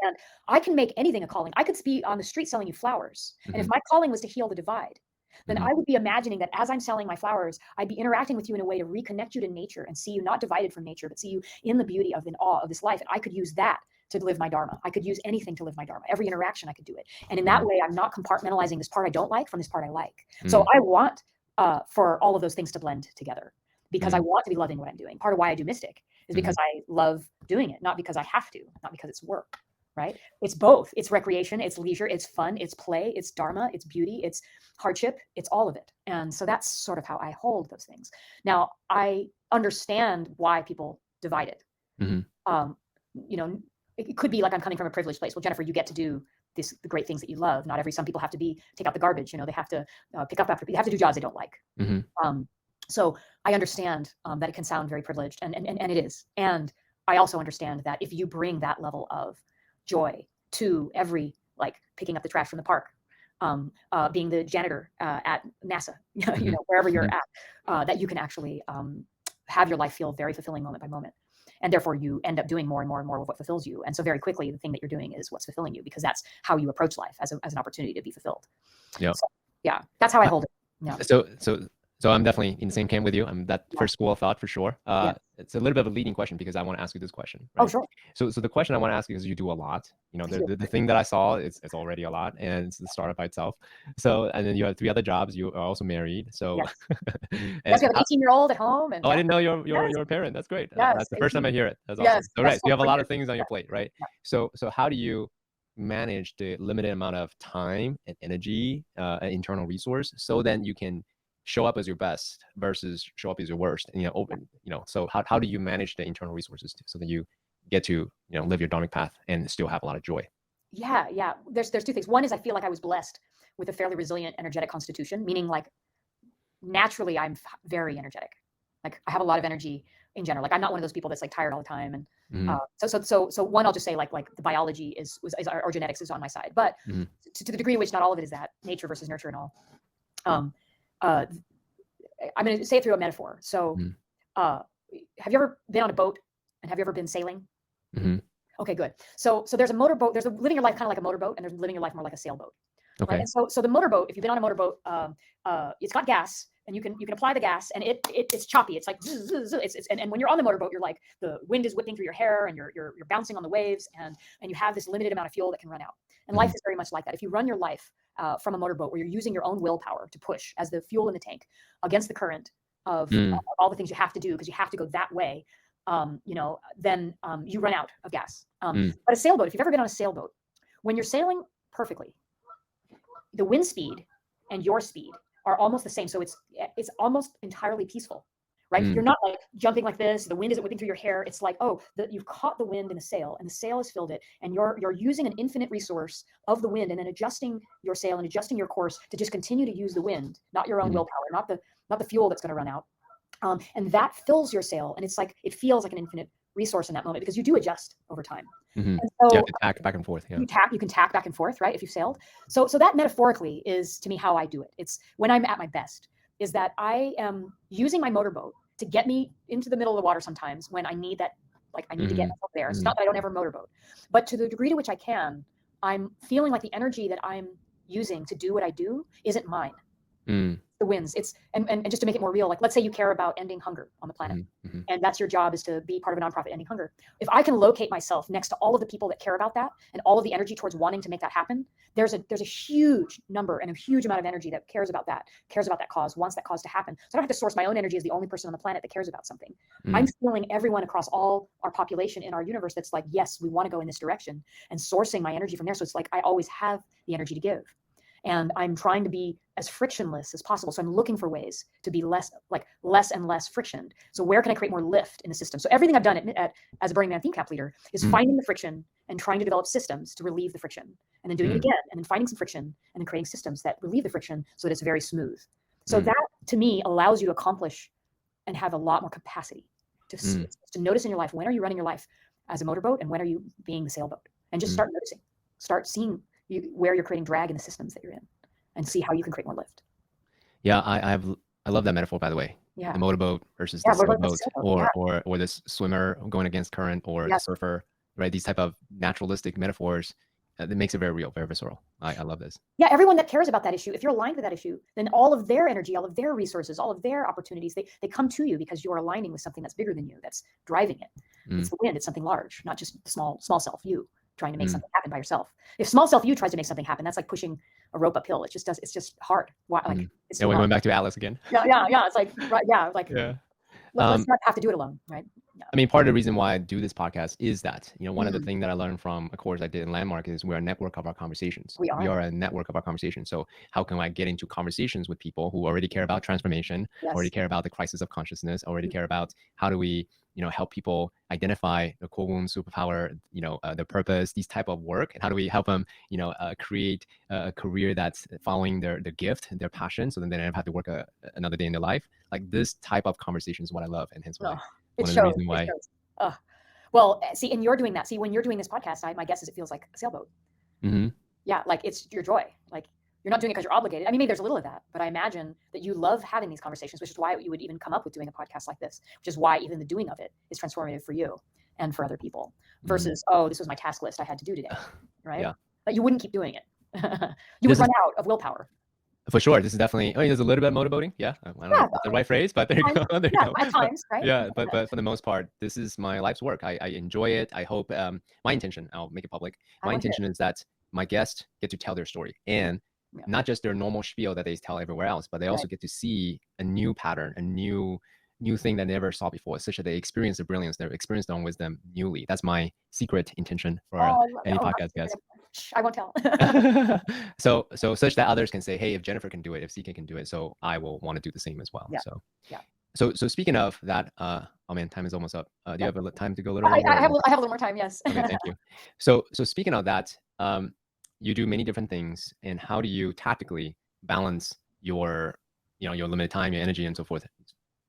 I can make anything a calling. I could be on the street selling you flowers. And if my calling was to heal the divide, then I would be imagining that as I'm selling my flowers, I'd be interacting with you in a way to reconnect you to nature and see you not divided from nature, but see you in the beauty of, in awe of this life. And I could use that to live my dharma. I could use anything to live my dharma. Every interaction I could do it. And in that way, I'm not compartmentalizing this part I don't like from this part I like. So I want for all of those things to blend together, because I want to be loving what I'm doing. Part of why I do Mystic is because I love doing it, not because I have to, not because it's work, right? It's both. It's recreation, it's leisure, it's fun, it's play, it's dharma, it's beauty, it's hardship, it's all of it. And so that's sort of how I hold those things. Now, I understand why people divide it. It could be like, I'm coming from a privileged place. Well, Jennifer, you get to do the great things that you love. Some people have to take out the garbage. They have to pick up after people. They have to do jobs they don't like. So I understand that it can sound very privileged, and it is. And I also understand that if you bring that level of joy to every, like picking up the trash from the park, being the janitor at NASA, wherever you're at, that you can actually have your life feel very fulfilling moment by moment. And therefore you end up doing more and more and more of what fulfills you. And so very quickly, the thing that you're doing is what's fulfilling you, because that's how you approach life, as an opportunity to be fulfilled. Yeah. So, yeah, that's how I hold it. Yeah. So I'm definitely in the same camp with you. I'm that first school of thought for sure. It's a little bit of a leading question because I want to ask you this question. Right? Oh, sure. So the question I want to ask you is, you do a lot. The thing that I saw, it's already a lot, and it's the startup by itself. So, and then you have 3 other jobs. You are also married. So yes, we have an 18-year-old at home. And I didn't know you're a parent. That's great. Yes, that's the first time I hear it. That's awesome. Yes, So, right. So you have a lot of things on your plate, right? So how do you manage the limited amount of time and energy, and internal resource, so then you can show up as your best versus show up as your worst, and so how do you manage the internal resources so that you get to live your dharmic path and still have a lot of joy? Yeah, there's 2 things. One is, I feel like I was blessed with a fairly resilient energetic constitution, meaning like naturally I'm very energetic. Like, I have a lot of energy in general. Like, I'm not one of those people that's like tired all the time. And so one, I'll just say like the biology is our genetics is on my side, but to the degree in which not all of it is that, nature versus nurture and all. I'm going to say it through a metaphor. So have you ever been on a boat, and have you ever been sailing? Okay, good. So there's a motorboat. There's living your life kind of like a motorboat, and there's living your life more like a sailboat. Okay. Right? And so the motorboat, if you've been on a motorboat, it's got gas, and you can apply the gas, and it's choppy. It's like and when you're on the motorboat, you're like, the wind is whipping through your hair, and you're bouncing on the waves, and you have this limited amount of fuel that can run out. And life is very much like that. If you run your life from a motorboat, where you're using your own willpower to push as the fuel in the tank against the current of all the things you have to do, because you have to go that way, then you run out of gas. But a sailboat, if you've ever been on a sailboat, when you're sailing perfectly, the wind speed and your speed are almost the same. So it's almost entirely peaceful, right? You're not like jumping like this. The wind isn't whipping through your hair. It's like, you've caught the wind in the sail, and the sail has filled it, and you're using an infinite resource of the wind, and then adjusting your sail and adjusting your course to just continue to use the wind, not your own willpower, not the fuel that's going to run out. And that fills your sail, and it's like, it feels like an infinite resource in that moment, because you do adjust over time. And so you have to tack back and forth. Yeah. You can tack back and forth, right? If you've sailed. So that metaphorically is, to me, how I do it. It's when I'm at my best, is that I am using my motorboat to get me into the middle of the water sometimes when I need that, like I need to get myself there. It's not that I don't ever motorboat, but to the degree to which I can, I'm feeling like the energy that I'm using to do what I do isn't mine. the wins. It's and just to make it more real, like let's say you care about ending hunger on the planet, and that's your job, is to be part of a nonprofit ending hunger. If I can locate myself next to all of the people that care about that and all of the energy towards wanting to make that happen, there's a huge number and a huge amount of energy that cares about that cause, wants that cause to happen. So I don't have to source my own energy as the only person on the planet that cares about something. I'm feeling everyone across all our population in our universe that's like, yes, we want to go in this direction, and sourcing my energy from there. So it's like I always have the energy to give. And I'm trying to be as frictionless as possible. So I'm looking for ways to be less and less friction. So where can I create more lift in the system? So everything I've done as a Burning Man theme camp leader is finding the friction and trying to develop systems to relieve the friction, and then doing it again, and then finding some friction, and then creating systems that relieve the friction so that it's very smooth. So that, to me, allows you to accomplish and have a lot more capacity to notice in your life, when are you running your life as a motorboat and when are you being the sailboat? And just start noticing, start seeing where you're creating drag in the systems that you're in, and see how you can create more lift. Yeah, I love that metaphor, by the way. Yeah. The motorboat versus the sailboat, or this swimmer going against current, or the surfer, right? These type of naturalistic metaphors, that makes it very real, very visceral. I love this. Yeah, everyone that cares about that issue, if you're aligned with that issue, then all of their energy, all of their resources, all of their opportunities, they come to you because you are aligning with something that's bigger than you, that's driving it. It's the wind, it's something large, not just small self you trying to make something happen by yourself. If small self you tries to make something happen, that's like pushing a rope uphill. It's just hard. Why? Like it's we're going back to Alice again. Yeah. It's like let's not have to do it alone, right? Yeah. I mean, part of the reason why I do this podcast is that, one of the things that I learned from a course I did in Landmark is we're a network of our conversations. We are a network of our conversations. So how can I get into conversations with people who already care about transformation, already care about the crisis of consciousness, already care about how do we, help people identify the core wound superpower, their purpose, these type of work, and how do we help them, create a career that's following their gift, their passion, so then they don't have to work another day in their life. Like this type of conversation is what I love, and hence why. One of the reasons why. Well, see, and you're doing that. See, when you're doing this podcast, my guess is it feels like a sailboat. Yeah, like it's your joy. Like you're not doing it because you're obligated. I mean, maybe there's a little of that, but I imagine that you love having these conversations, which is why you would even come up with doing a podcast like this, which is why even the doing of it is transformative for you and for other people, versus, oh, this was my task list I had to do today, right? Yeah. But you wouldn't keep doing it. You would run out of willpower. For sure. This is definitely, there's a little bit of motivating. Yeah. I don't know if that's the right phrase, but there you go. There you go. At times, right? Yeah. But for the most part, this is my life's work. I enjoy it. I hope, my intention, I'll make it public. My intention is that my guests get to tell their story, and not just their normal spiel that they tell everywhere else, but they also get to see a new pattern, a new thing that they never saw before, such that they experience the brilliance, they experience their own wisdom newly. That's my secret intention for any podcast guest. I won't tell. so such that others can say, hey, if Jennifer can do it, if CK can do it, so I will want to do the same as well. So speaking of that, oh man, time is almost up. Do you have time to go a little longer? I have a little more time. Yes. Okay, thank you. So speaking of that, you do many different things, and how do you tactically balance your limited time, your energy, and so forth?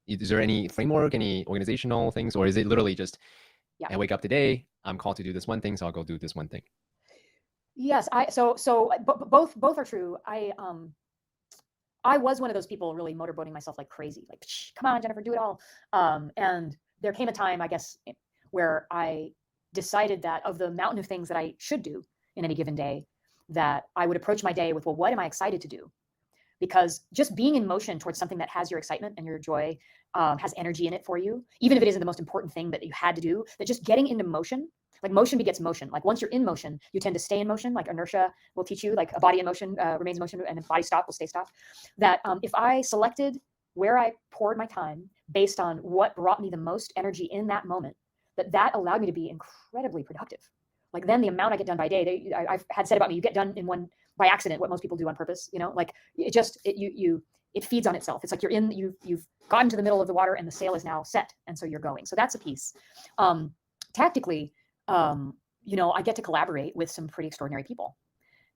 Is there any framework, any organizational things, or is it literally just, I wake up today, I'm called to do this one thing, so I'll go do this one thing? Yes, both are true. I was one of those people really motorboating myself like crazy, like, come on, Jennifer, do it all. And there came a time, I guess, where I decided that of the mountain of things that I should do in any given day, that I would approach my day with, well, what am I excited to do? Because just being in motion towards something that has your excitement and your joy, has energy in it for you, even if it isn't the most important thing that you had to do, that just getting into motion, like motion begets motion. Like once you're in motion, you tend to stay in motion. Like inertia will teach you, like a body in motion remains in motion, and a body stop will stay stopped. That if I selected where I poured my time based on what brought me the most energy in that moment, that allowed me to be incredibly productive. Like then the amount I get done by day, I've had said about me, you get done in one by accident what most people do on purpose, like it feeds on itself. It's like you've gotten to the middle of the water and the sail is now set, and so you're going. So that's a piece. Tactically, I get to collaborate with some pretty extraordinary people,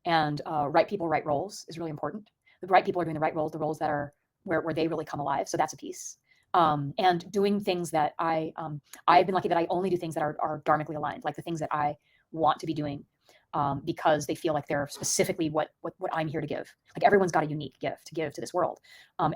and right people, right roles is really important. The right people are doing the right roles, the roles that are where they really come alive. So that's a piece. And doing things that I've been lucky that I only do things that are dharmically aligned, like the things that I want to be doing, because they feel like they're specifically what I'm here to give. Like everyone's got a unique gift to give to this world.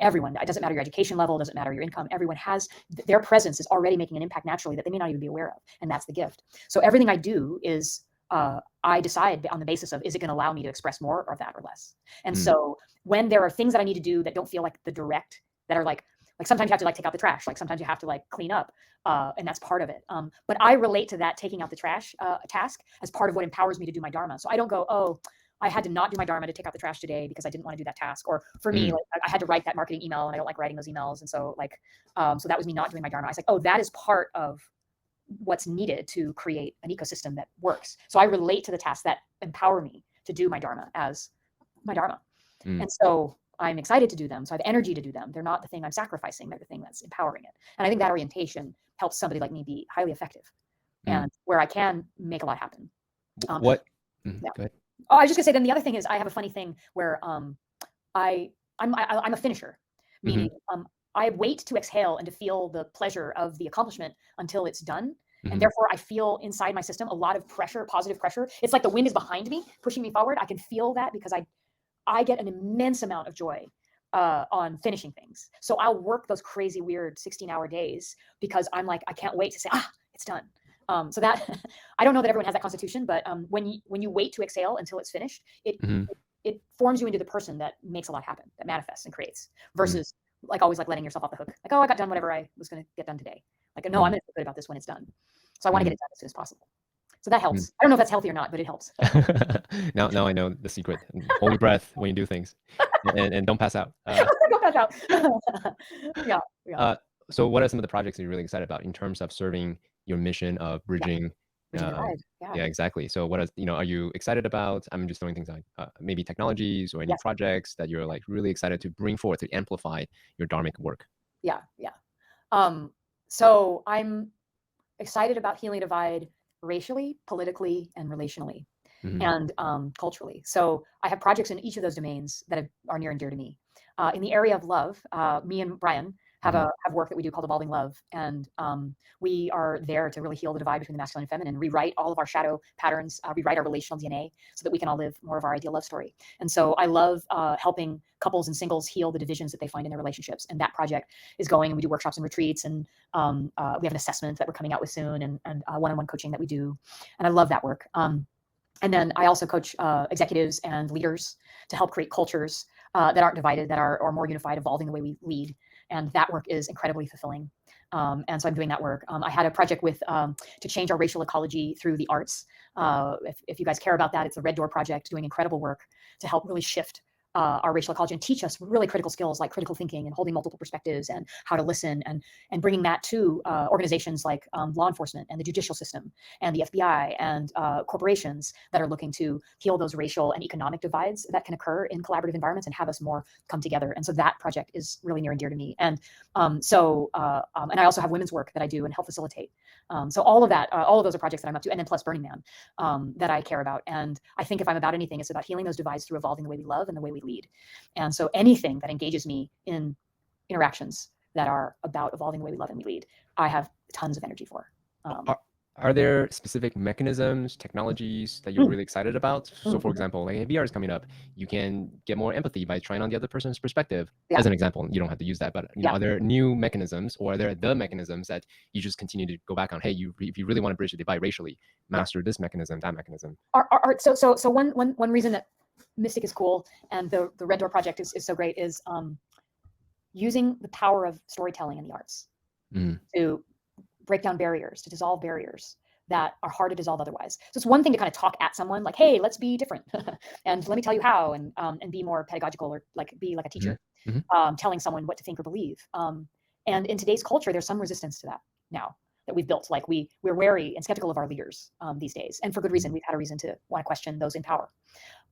Everyone, it doesn't matter your education level, it doesn't matter your income. Everyone has, their presence is already making an impact naturally that they may not even be aware of. And that's the gift. So everything I do is I decide on the basis of, is it going to allow me to express more of that or less? And so when there are things that I need to do that don't feel like the direct, that are like sometimes you have to like take out the trash, like sometimes you have to like clean up, and that's part of it. But I relate to that taking out the trash task as part of what empowers me to do my dharma. So I don't go, oh, I had to not do my dharma to take out the trash today because I didn't want to do that task. Or for me, like I had to write that marketing email and I don't like writing those emails. And so like, so that was me not doing my dharma. I was like, oh, that is part of what's needed to create an ecosystem that works. So I relate to the tasks that empower me to do my dharma as my dharma. And so I'm excited to do them. So I have energy to do them. They're not the thing I'm sacrificing. They're the thing that's empowering it. And I think that orientation helps somebody like me be highly effective and where I can make a lot happen. What? Yeah. Go ahead. Oh, I was just gonna say, then the other thing is I have a funny thing where I'm a finisher, meaning I wait to exhale and to feel the pleasure of the accomplishment until it's done. And therefore I feel inside my system a lot of pressure, positive pressure. It's like the wind is behind me, pushing me forward. I can feel that because I get an immense amount of joy on finishing things. So I'll work those crazy, weird 16-hour days because I'm like, I can't wait to say, it's done. So that I don't know that everyone has that constitution, but when you wait to exhale until it's finished, it forms you into the person that makes a lot happen, that manifests and creates, versus like always like letting yourself off the hook. Like, oh, I got done whatever I was going to get done today. Like, no, I'm going to feel good about this when it's done. So I want to get it done as soon as possible. So that helps. I don't know if that's healthy or not, but it helps. Now I know the secret. Hold your breath when you do things, and don't pass out. Don't pass out. Yeah. So what are some of the projects that you're really excited about in terms of serving your mission of bridging? Yeah, exactly. So what are you excited about? I'm just throwing things like maybe technologies or any projects that you're like really excited to bring forward to amplify your dharmic work. Yeah. So I'm excited about healing divide racially, politically, and relationally, and culturally. So I have projects in each of those domains that are near and dear to me. In the area of love, me and Bryan have work that we do called Evolving Love. And we are there to really heal the divide between the masculine and feminine, rewrite all of our shadow patterns, rewrite our relational DNA so that we can all live more of our ideal love story. And so I love helping couples and singles heal the divisions that they find in their relationships. And that project is going, and we do workshops and retreats, and we have an assessment that we're coming out with soon, and one-on-one coaching that we do. And I love that work. And then I also coach executives and leaders to help create cultures that aren't divided, that are more unified, evolving the way we lead. And that work is incredibly fulfilling. And so I'm doing that work. I had a project to change our racial ecology through the arts. If you guys care about that, it's the Red Door Project, doing incredible work to help really shift our racial ecology and teach us really critical skills like critical thinking and holding multiple perspectives and how to listen, and bringing that to organizations like law enforcement and the judicial system and the FBI and corporations that are looking to heal those racial and economic divides that can occur in collaborative environments and have us more come together. And so that project is really near and dear to me. And and I also have women's work that I do and help facilitate. So all of those are projects that I'm up to, and then plus Burning Man that I care about. And I think if I'm about anything, it's about healing those divides through evolving the way we love and the way we lead. And so anything that engages me in interactions that are about evolving the way we love and we lead, I have tons of energy for. Are there specific mechanisms, technologies that you're really excited about? So for example, like VR is coming up, you can get more empathy by trying on the other person's perspective. As an example, you don't have to use that, but are there new mechanisms, or are there the mechanisms that you just continue to go back on? Hey, if you really want to bridge the divide racially, master this mechanism, that mechanism. So one reason that Mystic is cool and the Red Door Project is so great is using the power of storytelling in the arts to break down barriers, to dissolve barriers that are hard to dissolve otherwise. So it's one thing to kind of talk at someone like, hey, let's be different. And let me tell you how, and be more pedagogical, or like be like a teacher, telling someone what to think or believe. And in today's culture, there's some resistance to that now that we've built. Like we're wary and skeptical of our leaders these days, and for good reason. We've had a reason to want to question those in power.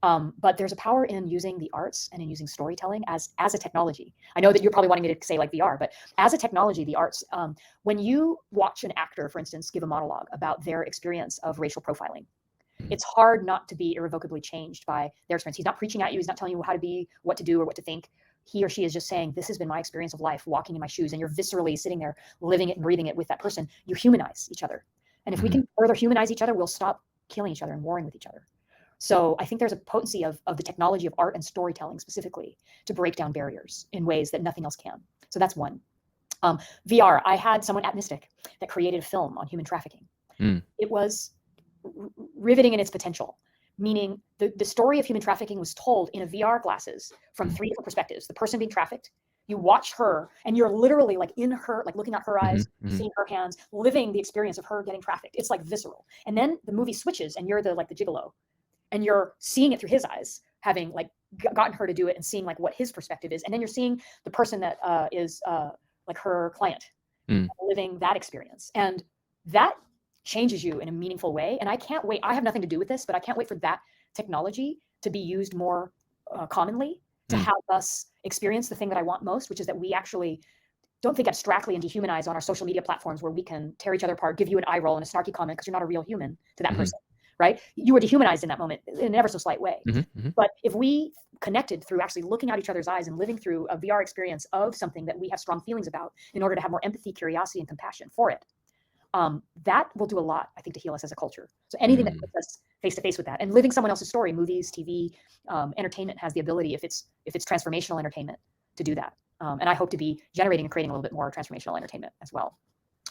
But there's a power in using the arts and in using storytelling as a technology. I know that you're probably wanting me to say like VR, but as a technology, the arts, when you watch an actor, for instance, give a monologue about their experience of racial profiling, it's hard not to be irrevocably changed by their experience. He's not preaching at you. He's not telling you how to be, what to do, or what to think. He or she is just saying, this has been my experience of life, walking in my shoes, and you're viscerally sitting there, living it and breathing it with that person. You humanize each other. And if we can further humanize each other, we'll stop killing each other and warring with each other. So I think there's a potency of the technology of art and storytelling specifically to break down barriers in ways that nothing else can. So that's one. VR, I had someone at Mystic that created a film on human trafficking. It was riveting in its potential, meaning the story of human trafficking was told in a VR glasses from 3 different perspectives. The person being trafficked, you watch her, and you're literally like in her, like looking at her eyes, seeing her hands, living the experience of her getting trafficked. It's like visceral. And then the movie switches, and you're the gigolo, and you're seeing it through his eyes, having like gotten her to do it and seeing like what his perspective is. And then you're seeing the person that is like her client living that experience. And that changes you in a meaningful way. And I can't wait. I have nothing to do with this, but I can't wait for that technology to be used more commonly to help us experience the thing that I want most, which is that we actually don't think abstractly and dehumanize on our social media platforms where we can tear each other apart, give you an eye roll and a snarky comment because you're not a real human to that person, right? You were dehumanized in that moment in an ever so slight way. But if we connected through actually looking at each other's eyes and living through a VR experience of something that we have strong feelings about in order to have more empathy, curiosity, and compassion for it, that will do a lot, I think, to heal us as a culture. So anything that puts us face to face with that, and living someone else's story, movies, TV, entertainment has the ability, if it's transformational entertainment, to do that. And I hope to be generating and creating a little bit more transformational entertainment as well.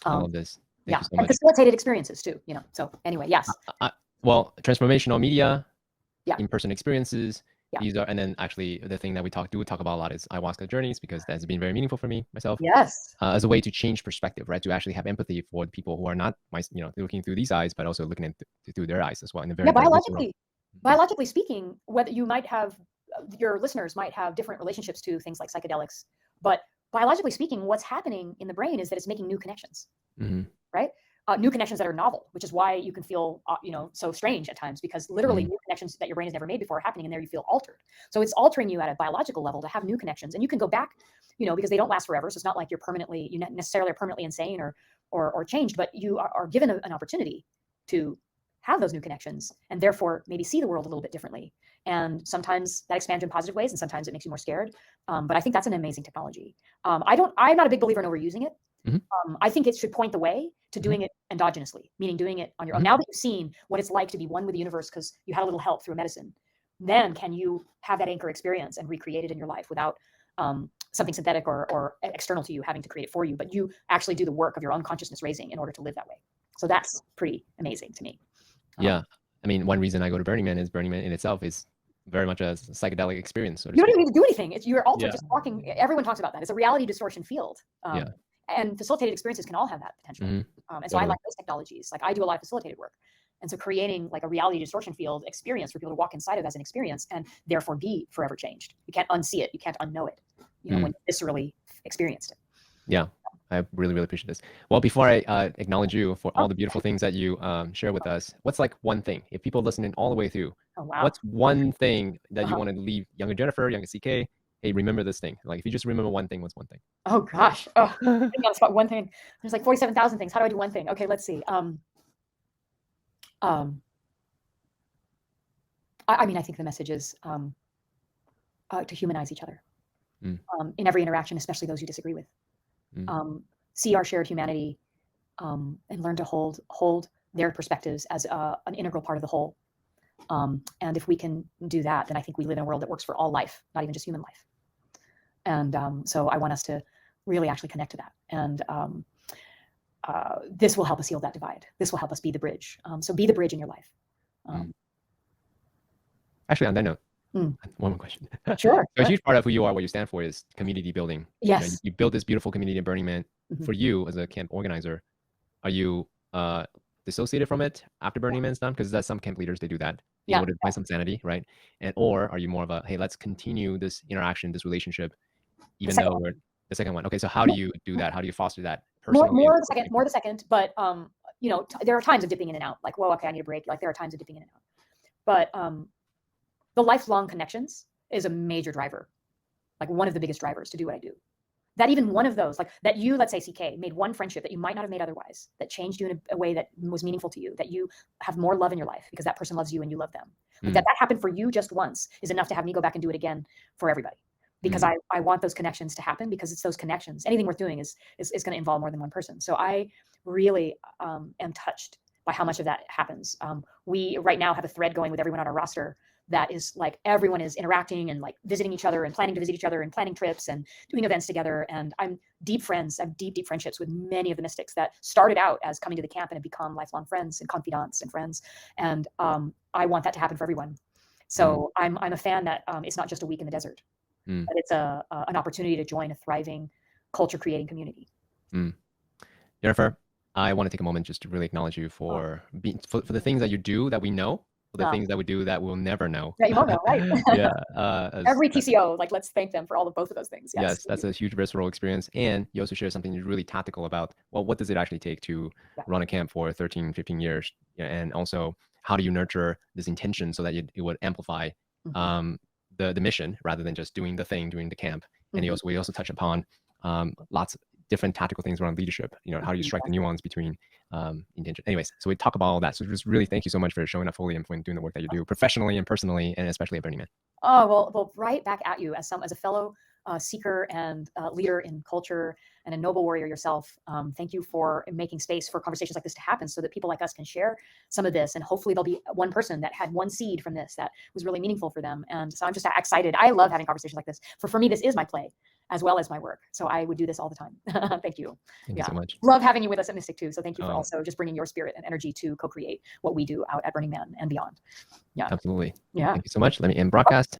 I love this. Thank you so and much. facilitated experiences too. So anyway, yes. Well, transformational media, Yeah. in-person experiences. Yeah. These are, and then actually the thing that we talk about a lot is ayahuasca journeys, because that's been very meaningful for me myself. Yes. As a way to change perspective, right? To actually have empathy for the people who are not, looking through these eyes, but also looking at through their eyes as well. In a very biologically speaking, whether you might have, your listeners might have different relationships to things like psychedelics, but biologically speaking, what's happening in the brain is that it's making new connections, right? New connections that are novel, which is why you can feel, so strange at times, because literally new connections that your brain has never made before are happening, and there you feel altered. So it's altering you at a biological level to have new connections, and you can go back, because they don't last forever. So it's not like you necessarily are permanently insane or changed, but you are given an opportunity to have those new connections and therefore maybe see the world a little bit differently. And sometimes that expands in positive ways, and sometimes it makes you more scared. But I think that's an amazing technology. I'm not a big believer in overusing it. I think it should point the way to doing it endogenously, meaning doing it on your own. Now that you've seen what it's like to be one with the universe because you had a little help through a medicine, then can you have that anchor experience and recreate it in your life without something synthetic or external to you having to create it for you, but you actually do the work of your own consciousness raising in order to live that way. So that's pretty amazing to me. Yeah. I mean, one reason I go to Burning Man is Burning Man in itself is very much a psychedelic experience. So you don't even need to do anything. You're altered just walking. Everyone talks about that. It's a reality distortion field. And facilitated experiences can all have that potential. And so I like those technologies. Like I do a lot of facilitated work. And so creating like a reality distortion field experience for people to walk inside of as an experience and therefore be forever changed. You can't unsee it. You can't unknow it, when you viscerally experienced it. Yeah. I really, really appreciate this. Well, before I acknowledge you for all the beautiful things that you share with us, what's like one thing, if people listening all the way through, what's one thing that you want to leave younger Jennifer, younger CK? Hey, remember this thing. Like if you just remember one thing, what's one thing? Oh gosh. Oh, I got to spot one thing. There's like 47,000 things. How do I do one thing? Okay, let's see. I mean, I think the message is to humanize each other in every interaction, especially those you disagree with. See our shared humanity and learn to hold their perspectives as an integral part of the whole. And if we can do that, then I think we live in a world that works for all life, not even just human life. And so I want us to really actually connect to that. And this will help us heal that divide. This will help us be the bridge. So be the bridge in your life. Actually, on that note, one more question. Sure. So a huge part of who you are, what you stand for, is community building. Yes. You built this beautiful community in Burning Man. For you as a camp organizer, are you dissociated from it after Burning Man's done? Because some camp leaders, they do that in order to find some sanity, right? Or are you more of a, hey, let's continue this interaction, this relationship, even though we're the second one? Okay, so how do you do that? How do you foster that personally? More the second, but there are times of dipping in and out. Like, well, okay, I need a break. Like there are times of dipping in and out. But the lifelong connections is a major driver, like one of the biggest drivers to do what I do. That even one of those, like that you, let's say CK, made one friendship that you might not have made otherwise, that changed you in a way that was meaningful to you, that you have more love in your life because that person loves you and you love them. Like that happened for you just once is enough to have me go back and do it again for everybody. Because I want those connections to happen, because it's those connections. Anything worth doing is going to involve more than one person. So I really am touched by how much of that happens. We right now have a thread going with everyone on our roster that is like everyone is interacting and like visiting each other and planning to visit each other and planning trips and doing events together. And I'm deep friends. I have deep friendships with many of the mystics that started out as coming to the camp and have become lifelong friends and confidants and friends. And I want that to happen for everyone. So I'm a fan that it's not just a week in the desert, but it's an opportunity to join a thriving culture creating community. Jennifer, I want to take a moment just to really acknowledge you for being for the things that you do that we know, for the things that we do that we'll never know. Yeah, you won't know, right? Yeah. Every TCO, like let's thank them for all of both of those things. Yes, that's a huge visceral experience. And you also share something really tactical about, well, what does it actually take to run a camp for 13, 15 years? And also, how do you nurture this intention so that it would amplify the mission rather than just doing the thing, doing the camp? And we also touch upon lots of different tactical things around leadership. How do you strike the nuance between intention? Anyways, so we talk about all that. So just really thank you so much for showing up fully and for doing the work that you do professionally and personally, and especially at Burning Man. Oh, well, right back at you as a fellow seeker and leader in culture and a noble warrior yourself. Thank you for making space for conversations like this to happen so that people like us can share some of this. And hopefully there'll be one person that had one seed from this that was really meaningful for them. And so I'm just excited. I love having conversations like this. For me, this is my play as well as my work. So I would do this all the time. Thank you. Thank you so much. Love having you with us at Mystic too. So thank you for also just bringing your spirit and energy to co-create what we do out at Burning Man and beyond. Yeah. Absolutely. Yeah. Thank you so much. Let me end broadcast.